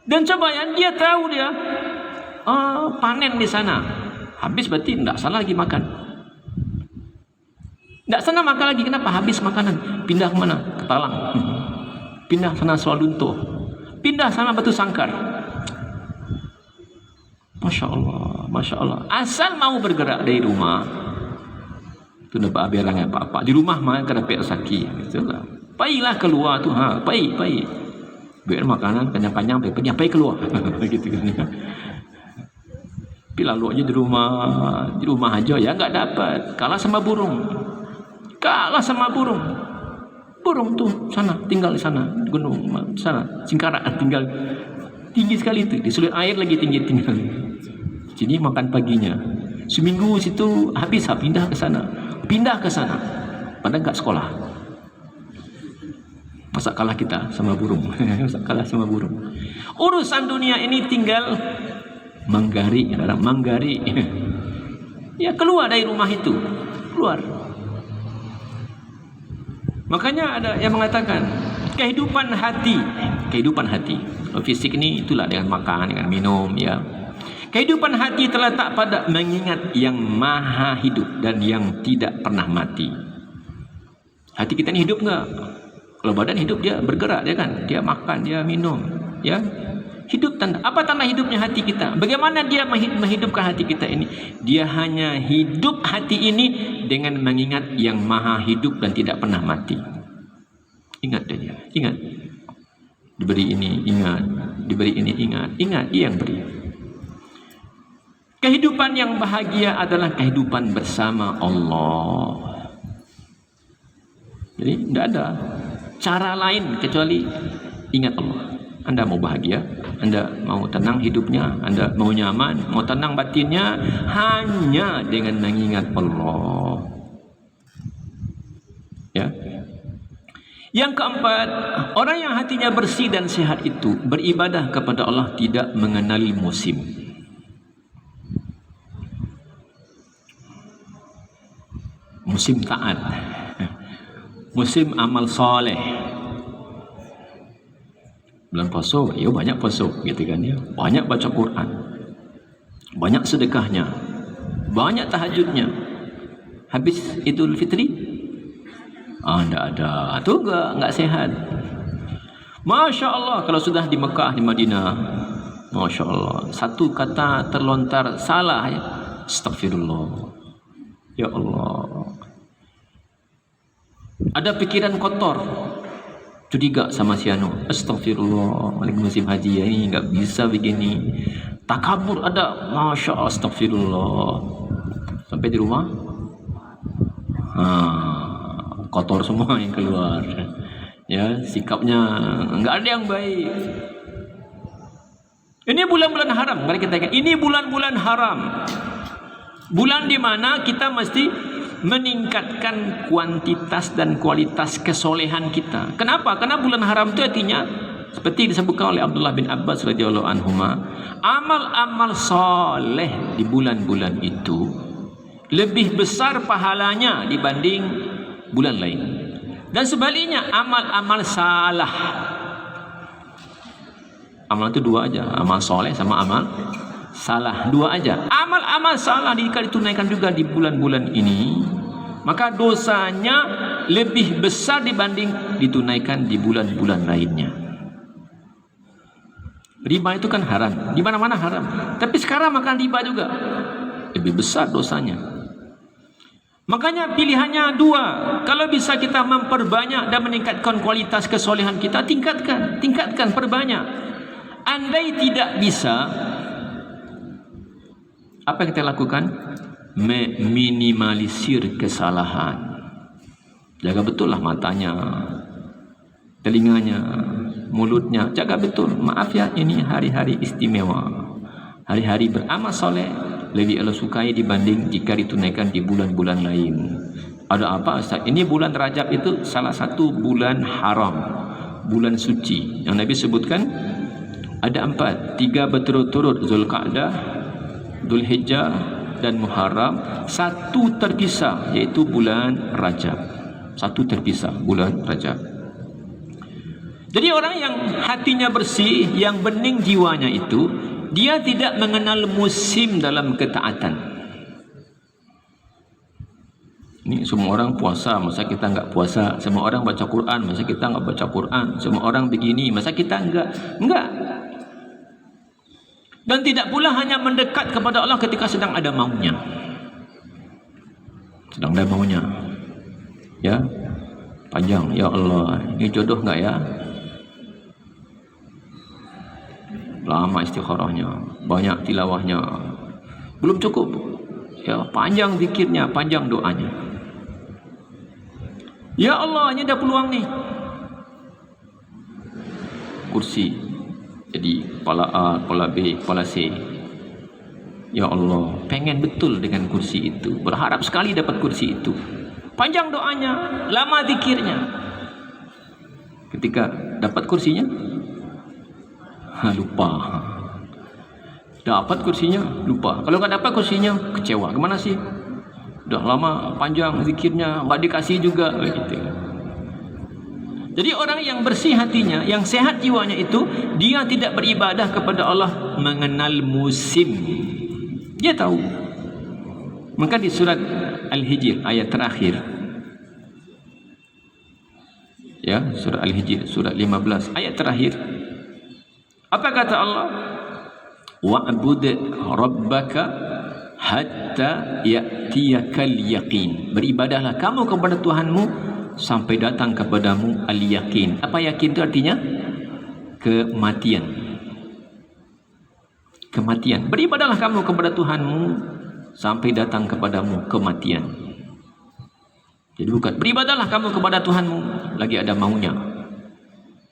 Dan coba ya, dia tahu dia panen di sana, habis berarti tidak sana lagi makan. Tidak sana makan lagi, kenapa? Habis makanan. Pindah ke mana? Ke Talang. Pindah sana Swalunto. Pindah sana Batu Sangkar. Masya Allah, Masya Allah. Asal mau bergerak dari rumah, itu dapat aberangnya apa-apa. Di rumah mah kena pek sakit. Itulah. Pailah keluar tu, pai. Biar makanan kenyang-kenyang, pai keluar. Begitu kan. Lalu aja di rumah aja ya nggak dapat. Kalah sama burung. Burung tuh sana, tinggal di sana, gunung sana, Singkarak tinggal tinggi sekali itu, di sulit air lagi tinggi. Jadi makan paginya, seminggu situ habis, pindah ke sana, padahal nggak sekolah. Masa kalah kita sama burung? Masa kalah sama burung? Urusan dunia ini tinggal manggari. Ya keluar dari rumah itu, keluar. Makanya ada yang mengatakan kehidupan hati. Fisik ini itulah dengan makan, dengan minum, ya. Kehidupan hati terletak pada mengingat yang maha hidup dan yang tidak pernah mati. Hati kita ini hidup enggak? Kalau badan hidup, dia bergerak, dia kan, dia makan, dia minum, ya. Hidup tanda. Apa tanda hidupnya hati kita? Bagaimana dia menghidupkan hati kita ini? Dia hanya hidup hati ini dengan mengingat yang maha hidup dan tidak pernah mati. Ingat dia, ingat. Diberi ini, ingat. Diberi ini, ingat. Ingat, dia yang beri. Kehidupan yang bahagia adalah kehidupan bersama Allah. Jadi tidak ada cara lain kecuali ingat Allah. Anda mau bahagia, Anda mau tenang hidupnya, Anda mau nyaman, mau tenang batinnya, hanya dengan mengingat Allah. Ya. Yang keempat, orang yang hatinya bersih dan sehat itu beribadah kepada Allah tidak mengenali musim. Musim taat, musim amal soleh. Bulan puasa, ya banyak puasa gitu kan ya. Banyak baca Quran. Banyak sedekahnya. Banyak tahajudnya. Habis Idul Fitri? Enggak ada. Itu enggak sehat. Masya Allah, kalau sudah di Mekah, di Madinah, Masya Allah, satu kata terlontar salah ya. Astagfirullah. Ya Allah. Ada pikiran kotor. Curiga sama si anu, astagfirullah, lagi musim haji ya, ini nggak bisa begini. Takabur ada, masya Allah, astagfirullah. Sampai di rumah, kotor semua yang keluar. Ya, sikapnya nggak ada yang baik. Ini bulan-bulan haram, mari kita ingat. Ini bulan-bulan haram. Bulan di mana kita mesti meningkatkan kuantitas dan kualitas kesolehan kita. Kenapa? Karena bulan haram itu artinya seperti disebutkan oleh Abdullah bin Abbas radhiyallahu anhuma, amal-amal soleh di bulan-bulan itu lebih besar pahalanya dibanding bulan lain. Dan sebaliknya amal-amal salah. Amal itu dua aja, amal soleh sama amal salah, dua aja. Amal-amal salah jika ditunaikan juga di bulan-bulan ini, maka dosanya lebih besar dibanding ditunaikan di bulan-bulan lainnya. Riba itu kan haram, di mana-mana haram. Tapi sekarang makan riba juga lebih besar dosanya. Makanya pilihannya dua. Kalau bisa kita memperbanyak dan meningkatkan kualitas kesolehan kita, tingkatkan, perbanyak. Andai tidak bisa, apa yang kita lakukan? Meminimalisir kesalahan. Jaga betul lah matanya, telinganya, mulutnya. Jaga betul. Maaf ya, ini hari-hari istimewa. Hari-hari beramal soleh lebih Allah sukai dibanding jika ditunaikan di bulan-bulan lain. Ada apa Ustaz? Ini bulan Rajab itu salah satu bulan haram, bulan suci. Yang Nabi sebutkan ada 4, 3 berturut-turut, Zulqa'dah, Dzulhijjah dan Muharram. 1 terpisah, yaitu bulan Rajab. 1 terpisah, bulan Rajab. Jadi orang yang hatinya bersih, yang bening jiwanya itu, dia tidak mengenal musim dalam ketaatan. Ini semua orang puasa, masa kita enggak puasa? Semua orang baca Quran, masa kita enggak baca Quran? Semua orang begini, masa kita enggak? Enggak. Dan tidak pula hanya mendekat kepada Allah ketika sedang ada maunya. Sedang ada maunya. Ya. Panjang, ya Allah, ini jodoh enggak ya? Lama istikharahnya, banyak tilawahnya, belum cukup ya, panjang zikirnya, panjang doanya. Ya Allah, ini ada peluang nih, kursi jadi kepala A, kepala B, kepala C. Ya Allah, pengen betul dengan kursi itu, berharap sekali dapat kursi itu. Panjang doanya, lama zikirnya. Ketika dapat kursinya, lupa. Dapat kursinya, lupa. Kalau nggak dapat kursinya, kecewa. Gimana sih? Udah lama, panjang zikirnya, nggak dikasih juga, gitu. Jadi orang yang bersih hatinya, yang sehat jiwanya itu, dia tidak beribadah kepada Allah mengenal musim. Dia tahu. Maka di surat Al-Hijr ayat terakhir, ya, surat Al-Hijr surat 15 ayat terakhir, apa kata Allah? Wa'bud rabbaka hatta ya'tiyakal yaqin. Beribadahlah kamu kepada Tuhanmu sampai datang kepadamu al-yaqin. Apa yakin itu artinya? Kematian. Kematian. Beribadahlah kamu kepada Tuhanmu sampai datang kepadamu kematian. Jadi bukan beribadahlah kamu kepada Tuhanmu lagi ada maunya.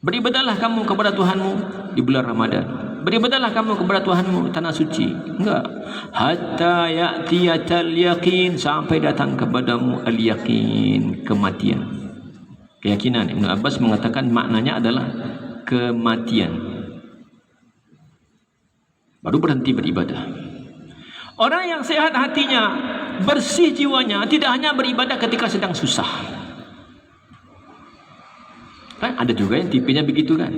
Beribadahlah kamu kepada Tuhanmu di bulan Ramadan. Beribadahlah kamu kepada Tuhanmu di tanah suci. Enggak. Hatta ya'tiyatal yaqin, sampai datang kepadamu al-yaqin, kematian. Keyakinan. Ibn Abbas mengatakan maknanya adalah kematian. Baru berhenti beribadah. Orang yang sehat hatinya, bersih jiwanya, tidak hanya beribadah ketika sedang susah. Kan ada juga yang tipenya begitu kan,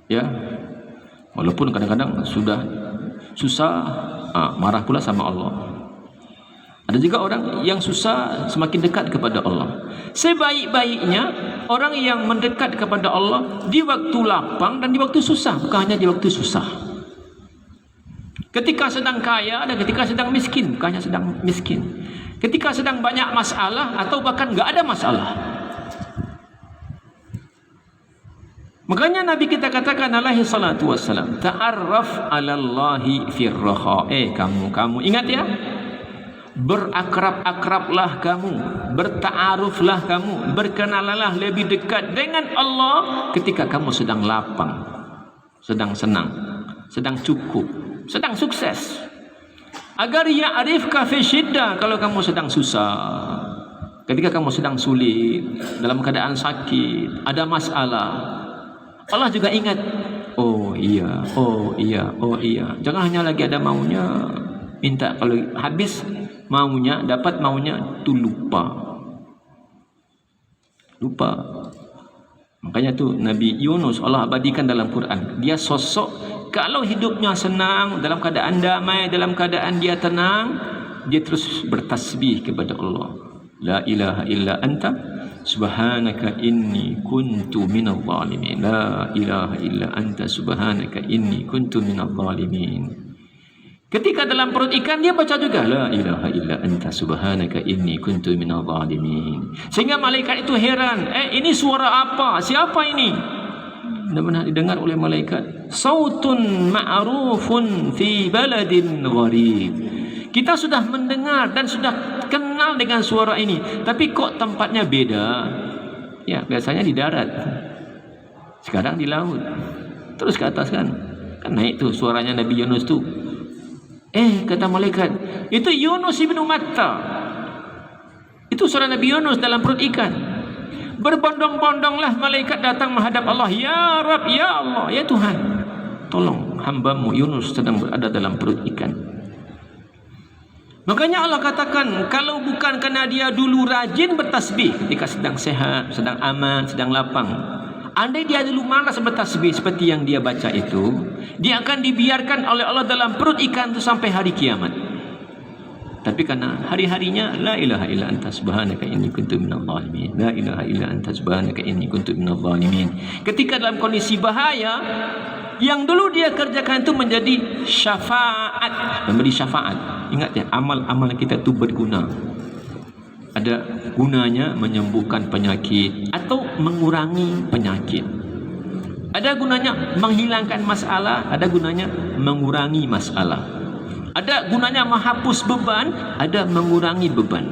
ya, walaupun kadang-kadang sudah susah marah pula sama Allah. Ada juga orang yang susah semakin dekat kepada Allah. Sebaik-baiknya orang yang mendekat kepada Allah di waktu lapang dan di waktu susah, bukan hanya di waktu susah. Ketika sedang kaya dan ketika sedang miskin, bukan hanya sedang miskin. Ketika sedang banyak masalah atau bahkan enggak ada masalah. Makanya Nabi kita katakan alaihi salatu wassalam, ta'arraf 'alallahi firraha. Kamu ingat ya? Berakrab-akrablah kamu, berta'aruflah kamu, berkenalanlah lebih dekat dengan Allah ketika kamu sedang lapang, sedang senang, sedang cukup, sedang sukses. Agar ya'rifka fi syiddah, kalau kamu sedang susah, ketika kamu sedang sulit, dalam keadaan sakit, ada masalah, Allah juga ingat. Oh iya. Jangan hanya lagi ada maunya, minta kalau habis maunya, dapat maunya, tu lupa. Makanya tu Nabi Yunus Allah abadikan dalam Quran. Dia sosok kalau hidupnya senang, dalam keadaan damai, dalam keadaan dia tenang, dia terus bertasbih kepada Allah. La ilaha illa anta subhanaka inni kuntu minadh dhalimin. La ilaha illa anta subhanaka inni kuntu minadh dhalimin. Ketika dalam perut ikan dia baca juga la ilaha illa anta subhanaka inni kuntu minadh dhalimin. Sehingga malaikat itu heran, ini suara apa? Siapa ini? Benar-benar didengar oleh malaikat. Sautun ma'rufun fi baladin gharib. Kita sudah mendengar dan sudah kenal dengan suara ini, tapi kok tempatnya beda? Ya, biasanya di darat, sekarang di laut, terus ke atas kan naik tuh suaranya Nabi Yunus tuh. Kata malaikat, itu Yunus ibnu Matta. Itu suara Nabi Yunus dalam perut ikan. Berbondong-bondonglah malaikat datang menghadap Allah. Ya Rabb, ya Allah, ya Tuhan, tolong hambamu Yunus sedang berada dalam perut ikan. Makanya Allah katakan, kalau bukan karena dia dulu rajin bertasbih ketika sedang sehat, sedang aman, sedang lapang, andai dia dulu malas bertasbih seperti yang dia baca itu, dia akan dibiarkan oleh Allah dalam perut ikan itu sampai hari kiamat. Tapi karena hari-harinya la ilaha illa anta subhanaka inni kuntu minadh dhalimin, la ilaha illa anta subhanaka inni kuntu minadh dhalimin. Ketika dalam kondisi bahaya, yang dulu dia kerjakan itu menjadi syafaat, memberi syafaat. Ingat ya, amal-amal kita itu berguna. Ada gunanya menyembuhkan penyakit atau mengurangi penyakit. Ada gunanya menghilangkan masalah, ada gunanya mengurangi masalah. Ada gunanya menghapus beban, ada mengurangi beban.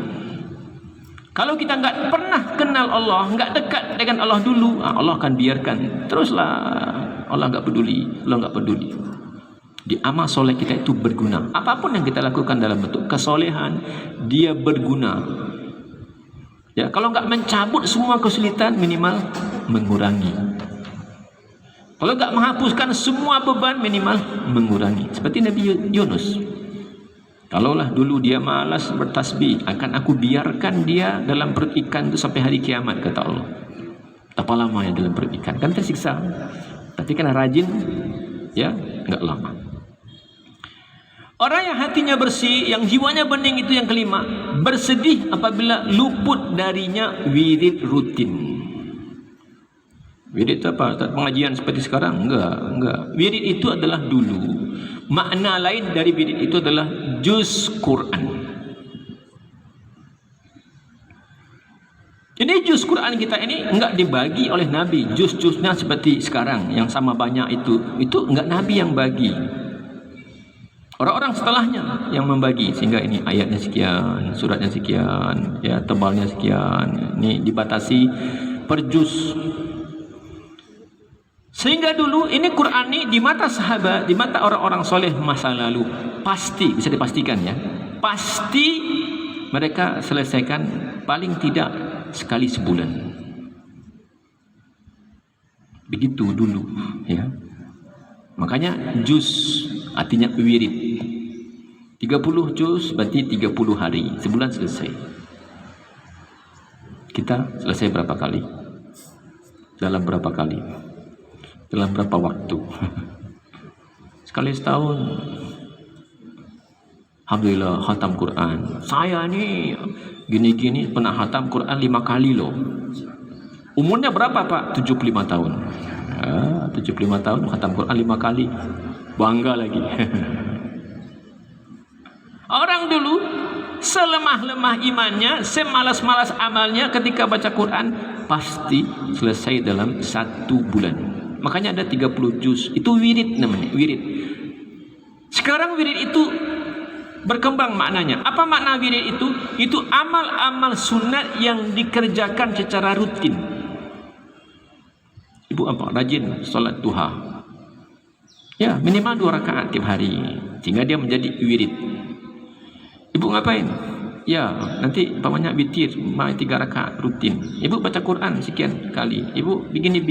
Kalau kita enggak pernah kenal Allah, enggak dekat dengan Allah dulu, Allah akan biarkan. Teruslah, Allah enggak peduli, Allah enggak peduli. Di amal soleh kita itu berguna. Apapun yang kita lakukan dalam bentuk kesolehan, dia berguna. Ya, kalau enggak mencabut semua kesulitan, minimal mengurangi. Kalau enggak menghapuskan semua beban, minimal mengurangi. Seperti Nabi Yunus. Kalaulah dulu dia malas bertasbih, akan aku biarkan dia dalam perut ikan itu sampai hari kiamat, kata Allah. Berapa lama ya dalam perut ikan? Kan tersiksa. Tapi karena rajin, ya enggak lama. Orang yang hatinya bersih, yang jiwanya bening, itu yang kelima, bersedih apabila luput darinya wirid rutin. Wirid itu apa? Pengajian seperti sekarang? Enggak. Wirid itu adalah dulu. Makna lain dari wirid itu adalah juz Quran. Jadi juz Quran kita ini enggak dibagi oleh Nabi. Juz-juznya seperti sekarang yang sama banyak itu enggak Nabi yang bagi. Orang-orang setelahnya yang membagi, sehingga ini ayatnya sekian, suratnya sekian, ya tebalnya sekian. Ini dibatasi per juz. Sehingga dulu ini Quran ini di mata sahabat, di mata orang-orang soleh masa lalu, pasti bisa dipastikan ya, pasti mereka selesaikan paling tidak sekali sebulan. Begitu dulu ya. Makanya juz artinya wirid. 30 juz berarti 30 hari, sebulan selesai. Kita selesai berapa kali? Dalam berapa kali? Dalam berapa waktu? Sekali setahun. Alhamdulillah khatam Quran. Saya ni gini-gini pernah khatam Quran 5 kali loh. Umurnya berapa Pak? 75 tahun. 75 tahun khatam Quran 5 kali. Bangga lagi. Orang dulu selemah-lemah imannya, semalas-malas amalnya, ketika baca Quran pasti selesai dalam 1 bulan. Makanya ada 30 juz. Itu wirid namanya, wirid. Sekarang wirid itu berkembang maknanya. Apa makna wirid itu? Itu amal-amal sunat yang dikerjakan secara rutin. Ibu apa? Rajin salat duha. Ya, minimal 2 rakaat tiap hari. Sehingga dia menjadi wirid. Ibu ngapain? Ya, nanti umpamanya witir, 3 rakaat rutin. Ibu baca Quran sekian kali. Ibu begini,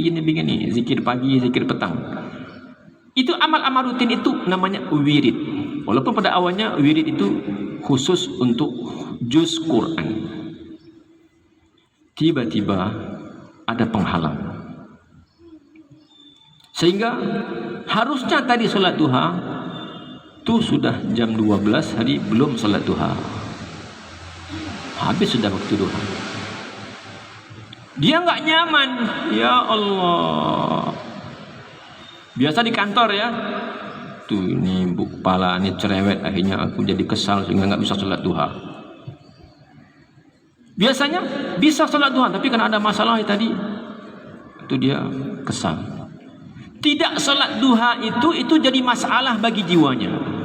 zikir pagi, zikir petang. Itu amal-amal rutin itu namanya wirid. Walaupun pada awalnya wirid itu khusus untuk juz Quran. Tiba-tiba ada penghalang. Sehingga harusnya tadi solat duha itu sudah jam 12 hari belum salat duha. Habis sudah waktu duha. Dia enggak nyaman. Ya Allah. Biasa di kantor ya. Tuh ini kepala ini cerewet, akhirnya aku jadi kesal sehingga enggak bisa salat duha. Biasanya bisa salat duha, tapi karena ada masalah tadi itu dia kesal. Tidak salat duha itu jadi masalah bagi jiwanya.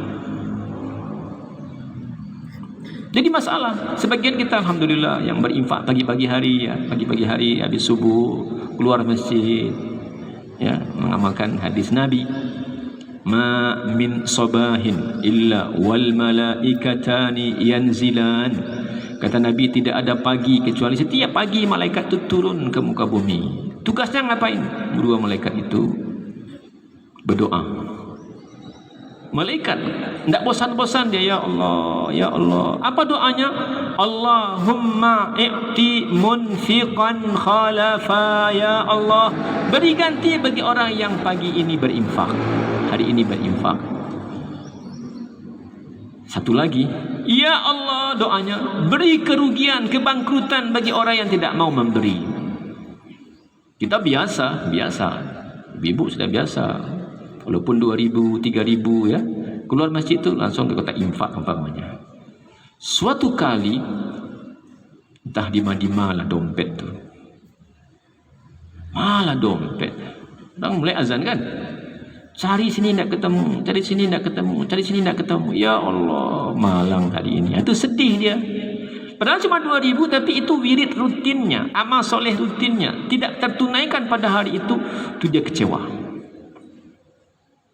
Jadi masalah. Sebagian kita alhamdulillah yang berinfak pagi-pagi hari ya, pagi-pagi hari habis subuh keluar masjid ya, mengamalkan hadis Nabi, ma min sabahin illa wal malaikatani yanzilan. Kata Nabi, tidak ada pagi kecuali setiap pagi malaikat itu turun ke muka bumi. Tugasnya ngapain? 2 malaikat itu berdoa. Malaikat tidak bosan-bosan dia, ya Allah, ya Allah. Apa doanya? Allahumma i'ti munfiqan khalafa, ya Allah, beri ganti bagi orang yang pagi ini berinfak, hari ini berinfak. Satu lagi, ya Allah, doanya, beri kerugian, kebangkrutan bagi orang yang tidak mau memberi. Kita biasa, ibu sudah biasa. Walaupun 2.000, 3.000 ya, keluar masjid itu langsung ke kotak infak umpamanya. Suatu kali entah di mana lah dompet tu. Malah dompet. Orang mulai azan kan. Cari sini tidak ketemu, cari sini tidak ketemu, cari sini tidak ketemu. Ya Allah, malang hari ini. Itu sedih dia. Padahal cuma 2.000, tapi itu wirid rutinnya, amal soleh rutinnya tidak tertunaikan pada hari itu dia kecewa.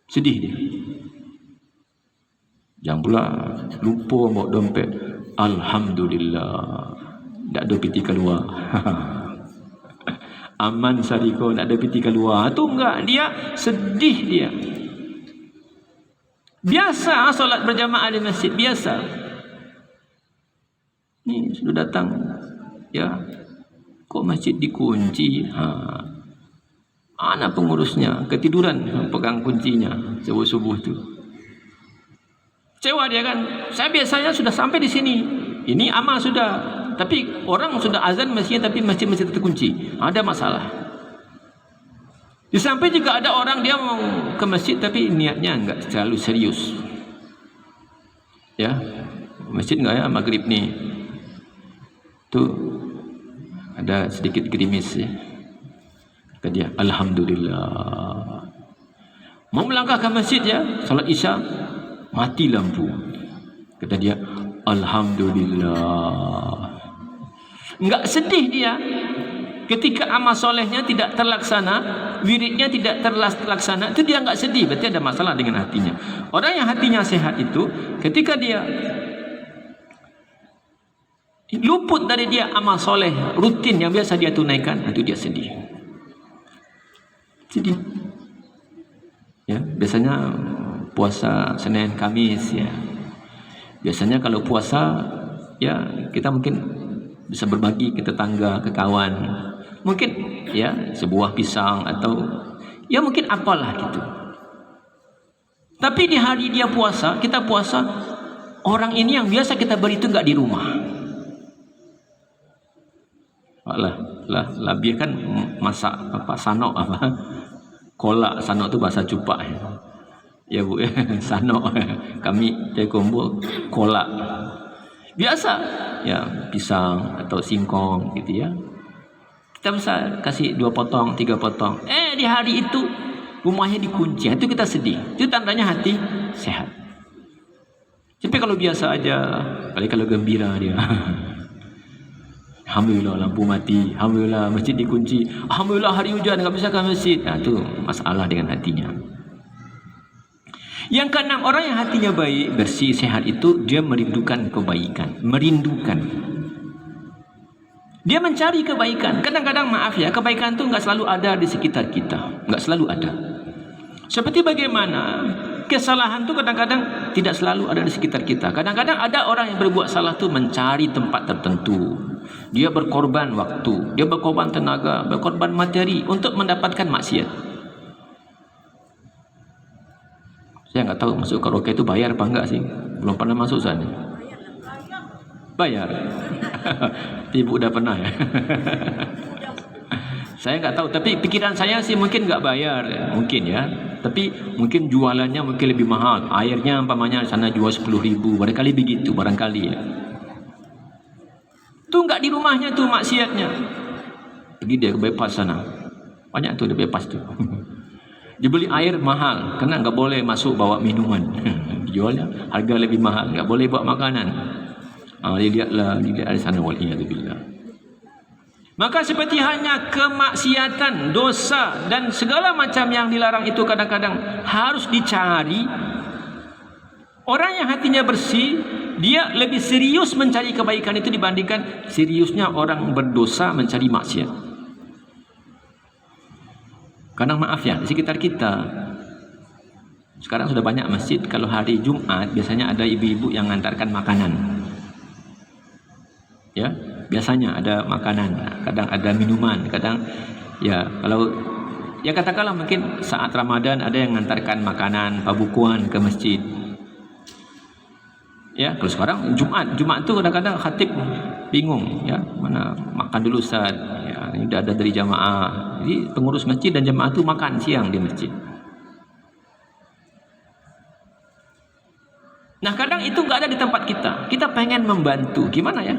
Sedih dia. Yang pula lupa bawa dompet. Alhamdulillah, tak ada piti keluar. Aman sariko, tak ada piti keluar. Itu enggak, dia sedih dia. Biasa solat berjamaah di masjid, biasa. Ni sudah datang. Ya, kok masjid dikunci? Anak pengurusnya ketiduran pegang kuncinya subuh-subuh tu. Kecewa dia kan. Saya biasanya sudah sampai di sini. Ini amal sudah, tapi orang sudah azan masjidnya tapi masjid terkunci. Ada masalah. Di samping juga ada orang dia mau ke masjid tapi niatnya enggak terlalu serius. Ya. Masjid enggak ya maghrib ni. Tu ada sedikit gerimis ya. Kata dia, alhamdulillah. Mau melangkah ke masjid ya, salat isya, mati lampu. Kata dia, alhamdulillah. Enggak sedih dia. Ketika amal solehnya tidak terlaksana, wiridnya tidak terlaksana, itu dia enggak sedih, berarti ada masalah dengan hatinya. Orang yang hatinya sehat itu, ketika dia luput dari dia amal soleh rutin yang biasa dia tunaikan, itu dia sedih. Sedih. Ya, biasanya puasa Senin Kamis ya. Biasanya kalau puasa ya kita mungkin bisa berbagi ke tetangga, ke kawan. Mungkin ya sebuah pisang atau ya mungkin apalah gitu. Tapi di hari dia puasa, kita puasa, orang ini yang biasa kita beri itu enggak di rumah. Lah biarkan masak apa sanok apa kolak, sanok itu bahasa Cupak ya bu ya. Sanok kami dari Kumbul kolak biasa ya, pisang atau singkong gitu ya, kita bisa kasih 2 potong 3 potong. Di hari itu rumahnya dikunci, itu kita sedih, itu tandanya hati sehat. Tapi kalau biasa aja, kalau gembira dia alhamdulillah lampu mati, alhamdulillah masjid dikunci, alhamdulillah hari hujan nggak bisa ke masjid. Nah, itu masalah dengan hatinya. Yang keenam, orang yang hatinya baik, bersih, sehat itu dia merindukan kebaikan, merindukan. Dia mencari kebaikan. Kadang-kadang maaf ya, kebaikan itu nggak selalu ada di sekitar kita, nggak selalu ada. Seperti bagaimana kesalahan itu kadang-kadang tidak selalu ada di sekitar kita. Kadang-kadang ada orang yang berbuat salah itu mencari tempat tertentu. Dia berkorban waktu, dia berkorban tenaga, berkorban materi untuk mendapatkan maksiat. Saya nggak tahu masuk karaoke itu bayar apa enggak sih, belum pernah masuk sana. Bayar. Ibu udah pernah ya. Saya nggak tahu, tapi pikiran saya sih mungkin nggak bayar, mungkin ya. Tapi mungkin jualannya mungkin lebih mahal. Airnya umpamanya sana jual 10.000, barangkali begitu, barangkali ya. Itu nggak di rumahnya tuh maksiatnya. Pergi dia ke bypass sana, banyak tuh di bypass tuh. Dibeli air mahal, karena nggak boleh masuk bawa minuman. Dijualnya harga lebih mahal, nggak boleh bawa makanan. Dilihatlah di sana, waliyadzubillah. Maka seperti hanya kemaksiatan, dosa dan segala macam yang dilarang itu kadang-kadang harus dicari. Orang yang hatinya bersih, dia lebih serius mencari kebaikan itu dibandingkan seriusnya orang berdosa mencari maksiat. Karena maaf ya, di sekitar kita sekarang sudah banyak masjid, kalau hari Jumat biasanya ada ibu-ibu yang mengantarkan makanan. Ya, biasanya ada makanan, kadang ada minuman, kadang ya kalau ya katakanlah mungkin saat Ramadan ada yang mengantarkan makanan pabukuan ke masjid. Ya, kalau sekarang Jumat itu kadang-kadang khatib bingung ya, mana makan dulu Ustaz. Ya, ini udah ada dari jamaah. Jadi pengurus masjid dan jamaah itu makan siang di masjid. Nah, kadang itu nggak ada di tempat kita. Kita pengen membantu. Gimana ya?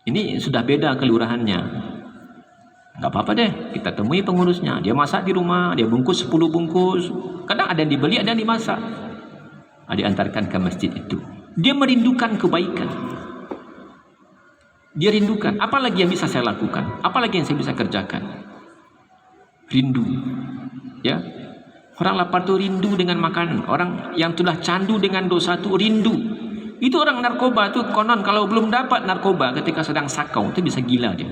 Ini sudah beda kelurahannya. Nggak apa-apa deh, kita temui pengurusnya. Dia masak di rumah, dia bungkus 10 bungkus. Kadang ada yang dibeli, ada yang dimasak. Diantarkan ke masjid itu. Dia merindukan kebaikan. Dia rindukan. Apalagi yang bisa saya lakukan? Apalagi yang saya bisa kerjakan? Rindu. Ya. Orang lapar itu rindu dengan makanan. Orang yang telah candu dengan dosa itu rindu. Itu orang narkoba itu konon kalau belum dapat narkoba ketika sedang sakau itu bisa gila dia.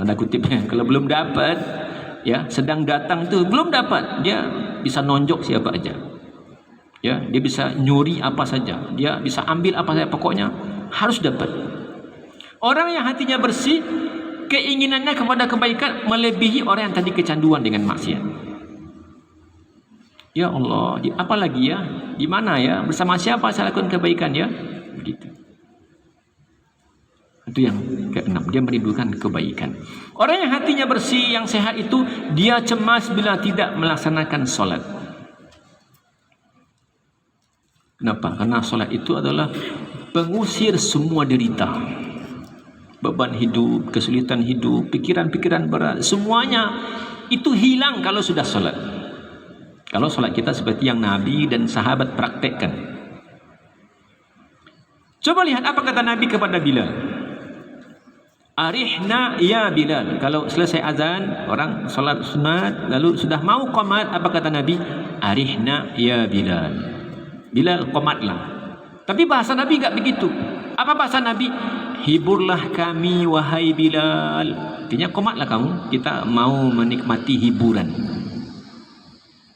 Tanda kutipnya. Kalau belum dapat, ya sedang datang itu belum dapat, dia bisa nonjok siapa aja. Ya, dia bisa nyuri apa saja, dia bisa ambil apa saja, pokoknya harus dapat. Orang yang hatinya bersih, keinginannya kepada kebaikan melebihi orang yang tadi kecanduan dengan maksiat. Ya Allah, apalagi ya, di mana ya, bersama siapa saya lakukan kebaikan ya, begitu. Itu yang keenam, dia merindukan kebaikan. Orang yang hatinya bersih, yang sehat itu, dia cemas bila tidak melaksanakan sholat. Kenapa? Karena sholat itu adalah pengusir semua derita, beban hidup, kesulitan hidup, pikiran-pikiran berat, semuanya itu hilang kalau sudah sholat. Kalau sholat kita seperti yang Nabi dan sahabat praktekkan. Coba lihat apa kata Nabi kepada Bilal. Arihna ya Bilal. Kalau selesai azan, orang solat sunat, lalu sudah mau qamat, apa kata Nabi? Arihna ya Bilal. Bilal qamatlah. Tapi bahasa Nabi enggak begitu. Apa bahasa Nabi? Hiburlah kami wahai Bilal. Artinya qamatlah kamu, kita mau menikmati hiburan.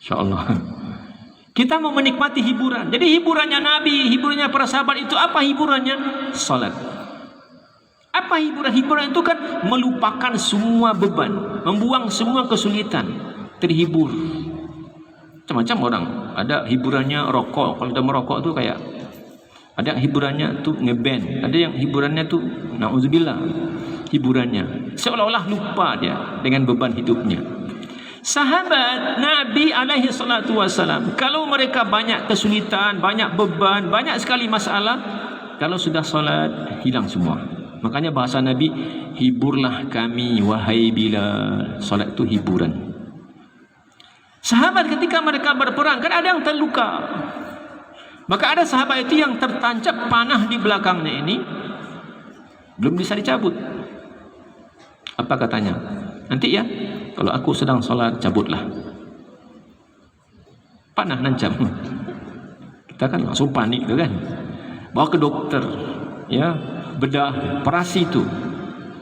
InsyaAllah kita mau menikmati hiburan. Jadi hiburannya Nabi, hiburannya para sahabat itu apa hiburannya? Salat. Apa hiburan? Hiburan itu kan melupakan semua beban, membuang semua kesulitan, terhibur. Macam-macam orang. Ada hiburannya rokok. Kalau dia merokok tu kayak, ada yang hiburannya tu ngeband, ada yang hiburannya tu na'udzubillah, hiburannya seolah-olah lupa dia dengan beban hidupnya. Sahabat Nabi alaihi salatu wasalam, kalau mereka banyak kesulitan, banyak beban, banyak sekali masalah, kalau sudah solat hilang semua. Makanya bahasa Nabi, hiburlah kami wahai Bilal. Solat itu hiburan. Sahabat ketika mereka berperang, kan ada yang terluka. Maka ada sahabat itu yang tertancap panah di belakangnya ini, belum bisa dicabut. Apa katanya? Nanti ya, kalau aku sedang sholat, cabutlah. Panah nancap. Kita kan langsung panik kan. Bawa ke dokter, ya, bedah, operasi itu.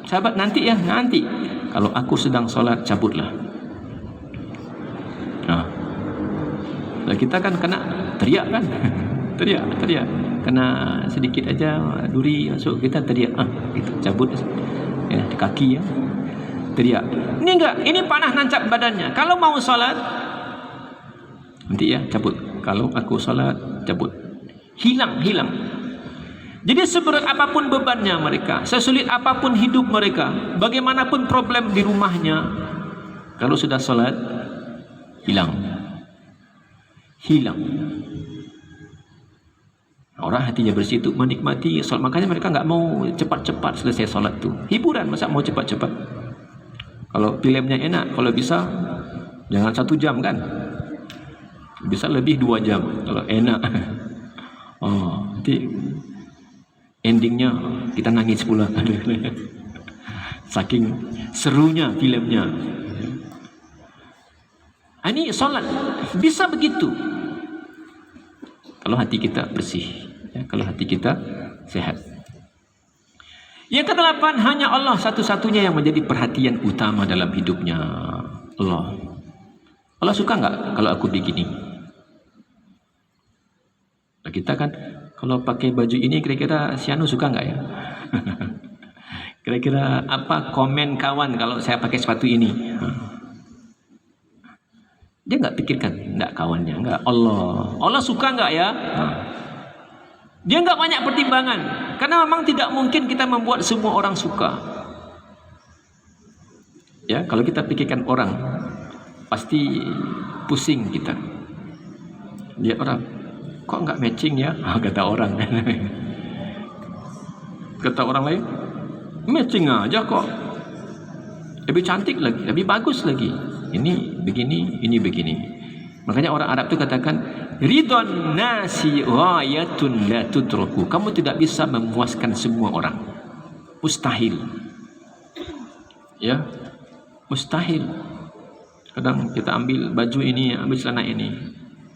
Sahabat, nanti ya, nanti. Kalau aku sedang sholat, cabutlah. Nah, kita kan kena teriak kan. teriak. Kena sedikit aja duri masuk, kita teriak. Gitu, cabut. Ya, di kaki ya. Teriak. Ini enggak, ini panah nancap badannya. Kalau mau sholat, nanti ya cabut. Kalau aku sholat, cabut. Hilang. Jadi seberat apapun bebannya mereka, sesulit apapun hidup mereka, bagaimanapun problem di rumahnya, kalau sudah sholat, hilang. Orang hatinya bersih itu menikmati sholat. Makanya mereka enggak mau cepat-cepat selesai sholat itu. Hiburan, masa mau cepat-cepat? Kalau filmnya enak, kalau bisa jangan 1 jam kan, bisa lebih 2 jam kalau enak. Nanti endingnya kita nangis pula. Saking serunya filmnya. Ini solat bisa begitu kalau hati kita bersih, ya, kalau hati kita sehat. Yang ke-8, hanya Allah satu-satunya yang menjadi perhatian utama dalam hidupnya. Allah suka enggak kalau aku begini? Nah, kita kan kalau pakai baju ini kira-kira si Anu suka enggak ya? Kira-kira apa komen kawan kalau saya pakai sepatu ini? Dia enggak pikirkan, enggak kawannya, enggak Allah suka enggak ya? Dia enggak banyak pertimbangan, karena memang tidak mungkin kita membuat semua orang suka. Ya, kalau kita pikirkan orang, pasti pusing kita. Lihat orang, kok enggak matching ya? Kata orang. Kata orang lain, matching aja kok. Lebih cantik lagi, lebih bagus lagi. Ini begini, ini begini. Makanya orang Arab itu katakan, ridon nasi ghayatun la tudraku. Kamu tidak bisa memuaskan semua orang. Mustahil. Ya, mustahil. Kadang kita ambil baju ini, ambil celana ini.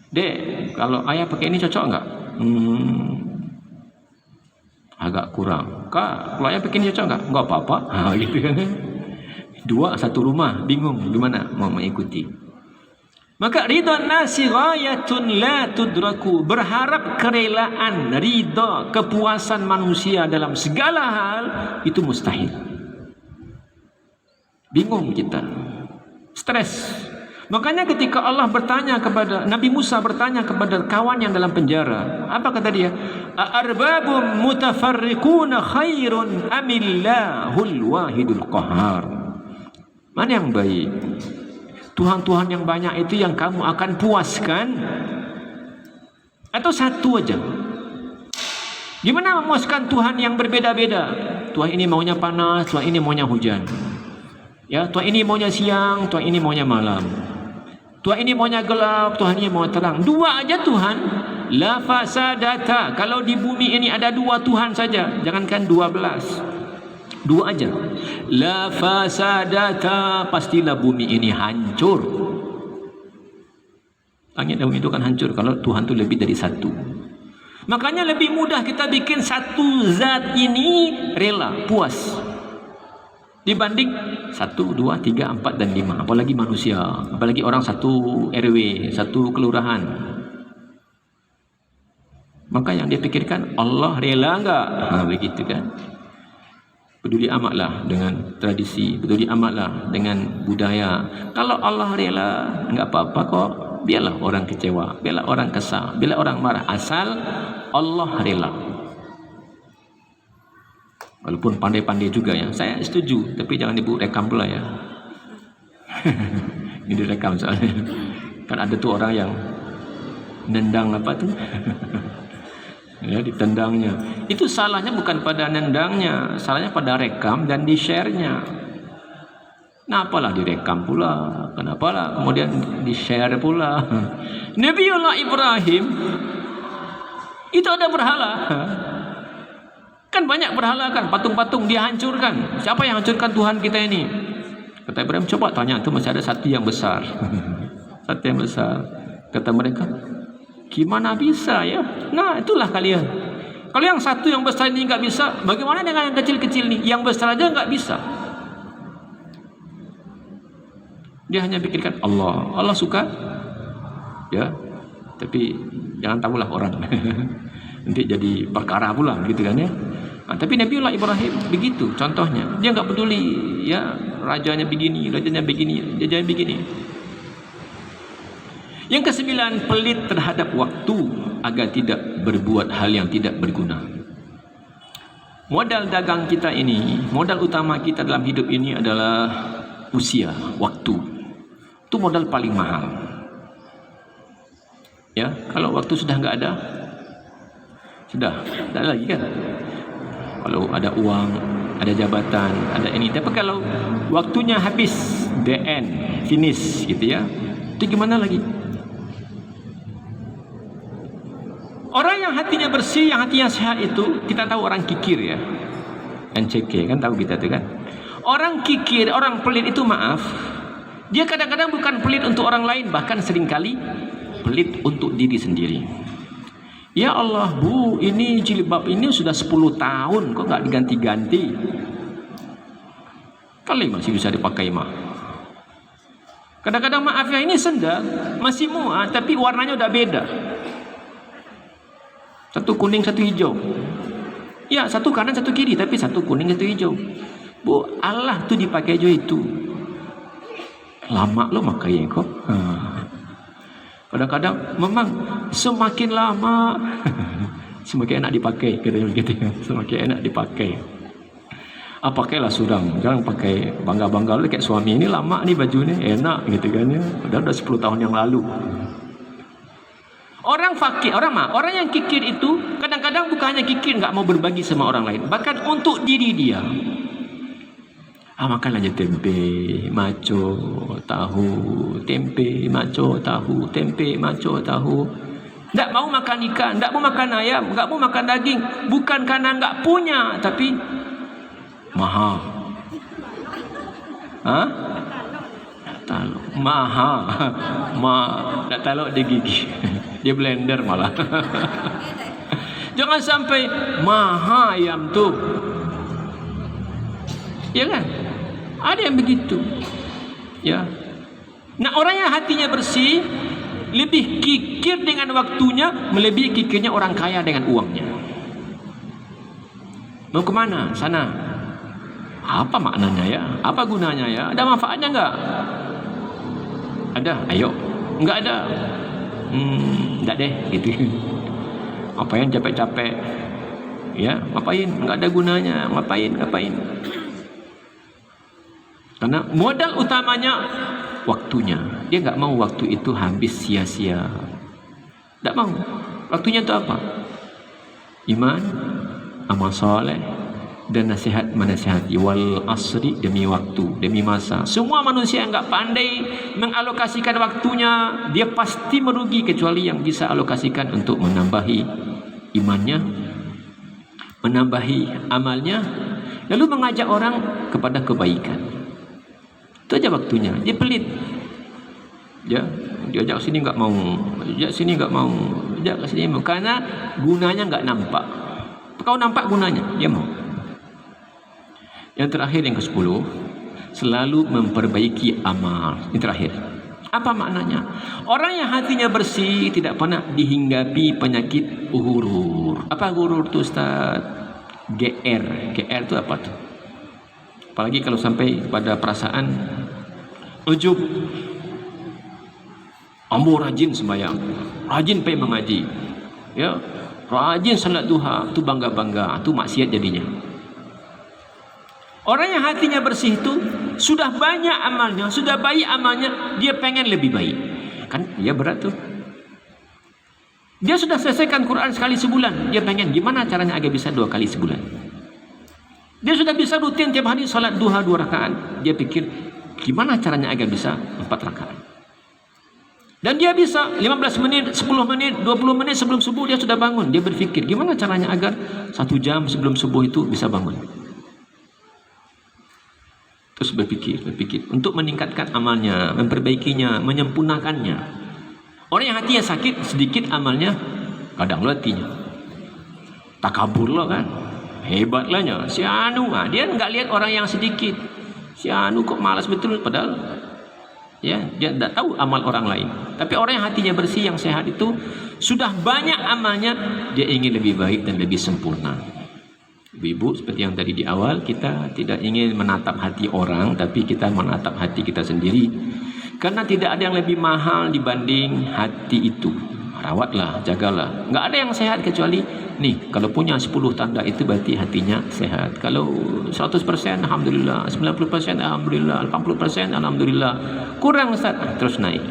Dek, kalau ayah pakai ini cocok enggak? Agak kurang. Kak, kalau ayah pakai ini cocok enggak? Enggak apa-apa. Gitu kan. 2 satu rumah, bingung gimana mau mengikuti. Maka ridha nasi ghayatun la tudraku. Berharap kerelaan, ridha, kepuasan manusia dalam segala hal itu mustahil. Bingung kita, stres. Makanya ketika Allah bertanya kepada Nabi Musa, bertanya kepada kawan yang dalam penjara, apa kata dia? Arbabum mutafarriquna khairun amillahul wahidul qahar. Mana yang baik? Tuhan-Tuhan yang banyak itu yang kamu akan puaskan, atau satu aja? Gimana memuaskan Tuhan yang berbeda-beda? Tuhan ini maunya panas, Tuhan ini maunya hujan. Ya, Tuhan ini maunya siang, Tuhan ini maunya malam. Tuhan ini maunya gelap, Tuhan ini mau terang. 2 aja Tuhan. La fasadata. Kalau di bumi ini ada 2 Tuhan saja, jangankan 12. Dua aja. La fasadata, pastilah bumi ini hancur. Langit dan bumi itu kan hancur kalau Tuhan itu lebih dari satu. Makanya lebih mudah kita bikin satu zat ini rela, puas, dibanding 1, 2, 3, 4 dan 5. Apalagi manusia, apalagi orang satu RW, satu kelurahan. Maka yang dia pikirkan, Allah rela enggak? Begitu kan. Peduli amatlah dengan tradisi, peduli amatlah dengan budaya. Kalau Allah rela, enggak apa-apa kok. Biarlah orang kecewa, biarlah orang kesal, biarlah orang marah, asal Allah rela. Walaupun pandai-pandai juga ya, saya setuju, tapi jangan ibu rekam pula ya. Ini direkam soalnya. Kan ada tuh orang yang nendang apa tuh? Ya, ditendangnya. Itu salahnya bukan pada nendangnya, salahnya pada rekam dan di-share-nya. Kenapalah direkam pula, kenapalah kemudian di-share pula. Nabiullah Ibrahim itu ada berhala. Kan banyak berhala kan, patung-patung dia hancurkan. Siapa yang hancurkan Tuhan kita ini? Kata Ibrahim, coba tanya tu, masih ada satu yang besar. Satu yang besar. Kata mereka, gimana bisa ya? Nah, itulah kalian. Kalau yang satu yang besar ini enggak bisa, bagaimana dengan yang kecil-kecil nih? Yang besar aja enggak bisa. Dia hanya pikirkan Allah. Allah suka, ya. Tapi jangan tahulah orang. Nanti jadi perkara pula, gitu kan ya. Nah, tapi Nabiullah Ibrahim begitu contohnya. Dia enggak peduli, ya rajanya begini, rajanya begini, rajanya begini. Yang ke-9, pelit terhadap waktu agar tidak berbuat hal yang tidak berguna. Modal dagang kita ini, modal utama kita dalam hidup ini adalah usia, waktu. Itu modal paling mahal. Ya, kalau waktu sudah enggak ada, sudah tidak ada lagi kan. Kalau ada uang, ada jabatan, ada ini. Tapi kalau waktunya habis, the end, finish gitu ya. Itu gimana lagi? Orang yang hatinya bersih, yang hatinya sehat itu, kita tahu orang kikir ya. NCK kan tahu kita tuh kan. Orang kikir, orang pelit itu maaf. Dia kadang-kadang bukan pelit untuk orang lain, bahkan seringkali pelit untuk diri sendiri. Ya Allah bu, ini jilbab ini sudah 10 tahun, kok nggak diganti-ganti? Kali masih bisa dipakai mah. Kadang-kadang maaf ya, ini sendal masih muat, tapi warnanya udah beda. Satu kuning, satu hijau. Ya, satu kanan, satu kiri, tapi satu kuning, satu hijau. Bu, Allah tuh dipakai aja itu. Lama lo makanya kok. Kadang-kadang memang semakin lama semakin enak dipakai, katanya begitu. Semakin enak dipakai. Pakailah surang, jangan pakai bangga-bangga lu kayak suami ini lama nih baju nih, enak gitu kan ya. Udah 10 tahun yang lalu. Orang fakir, orang yang kikir itu kadang-kadang bukan hanya kikir nggak mau berbagi sama orang lain, bahkan untuk diri dia. Makan aja tempe, maco, tahu, tempe, maco, tahu, tempe, maco, tahu. Tak mau makan ikan, tak mau makan ayam, tak mau makan daging. Bukan karena tak punya, tapi mahal. Mahal. Tak taluk di gigi. Dia blender malah. Jangan sampai mahal ayam tu. Ya kan? Ada yang begitu. Ya. Nah, orang yang hatinya bersih lebih kikir dengan waktunya melebihi kikirnya orang kaya dengan uangnya. Mau kemana? Sana. Apa maknanya ya? Apa gunanya ya? Ada manfaatnya enggak? Ada? Ayo. Enggak ada. Enggak deh gitu. Ngapain capek-capek? Ya, ngapain? Enggak ada gunanya. Ngapain? Karena modal utamanya waktunya. Dia enggak mau waktu itu habis sia-sia. Enggak mau. Waktunya itu apa? Iman, amal soleh, dan nasihat menasihati. Wal asri, demi waktu, demi masa. Semua manusia yang enggak pandai mengalokasikan waktunya, dia pasti merugi, kecuali yang bisa alokasikan untuk menambahi imannya, menambahi amalnya, lalu mengajak orang kepada kebaikan. Itu aja waktunya. Dia pelit. Ya, dia ajak sini enggak mau, ajak sini enggak mau, ajak ke sini mau. Karena gunanya enggak nampak. Kau nampak gunanya, dia mau. Yang terakhir, yang ke-10, selalu memperbaiki amal. Ini terakhir. Apa maknanya? Orang yang hatinya bersih tidak pernah dihinggapi penyakit ghurur. Apa ghurur itu, Ustaz? GR. GR itu apa tuh? Apalagi kalau sampai pada perasaan ujub. Ambo rajin sembahyang, rajin pergi mengaji, ya, rajin salat duha, itu bangga-bangga, itu maksiat jadinya. Orang yang hatinya bersih itu sudah banyak amalnya, sudah baik amalnya, dia pengen lebih baik. Kan ya berat tuh. Dia sudah selesaikan Quran sekali sebulan, dia pengen gimana caranya agar bisa 2 kali sebulan. Dia sudah bisa rutin tiap hari salat duha 2 rakaat, dia pikir gimana caranya agar bisa 4 rakaat. Dan dia bisa 15 menit, 10 menit, 20 menit sebelum subuh dia sudah bangun. Dia berpikir gimana caranya agar 1 jam sebelum subuh itu bisa bangun. Terus berpikir untuk meningkatkan amalnya, memperbaikinya, menyempurnakannya. Orang yang hatinya sakit, sedikit amalnya, kadang hatinya takabur lah kan, hebat lahnya si anu. Dia enggak lihat orang yang sedikit, si anu kok malas betul, padahal ya dia tidak tahu amal orang lain. Tapi orang yang hatinya bersih, yang sehat itu sudah banyak amalnya, dia ingin lebih baik dan lebih sempurna. Ibu-ibu, seperti yang tadi di awal, kita tidak ingin menatap hati orang, tapi kita menatap hati kita sendiri. Karena tidak ada yang lebih mahal dibanding hati itu. Rawatlah, jagalah. Nggak ada yang sehat kecuali nih, kalau punya 10 tanda itu berarti hatinya sehat. Kalau 100% alhamdulillah, 90% alhamdulillah, 80% alhamdulillah. Kurang Ustaz, terus naik.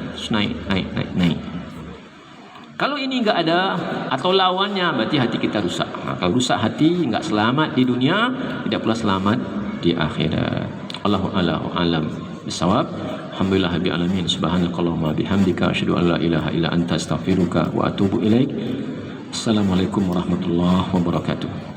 Kalau ini enggak ada atau lawannya, berarti hati kita rusak. Kalau rusak hati, enggak selamat di dunia, tidak pula selamat di akhirat. Allahu a'lam bissawab. Alhamdulillah rabbil alamin. Subhanakallahumma bihamdika asyhadu an la ilaha illa anta astaghfiruka wa atubu ilaik. Assalamualaikum warahmatullahi wabarakatuh.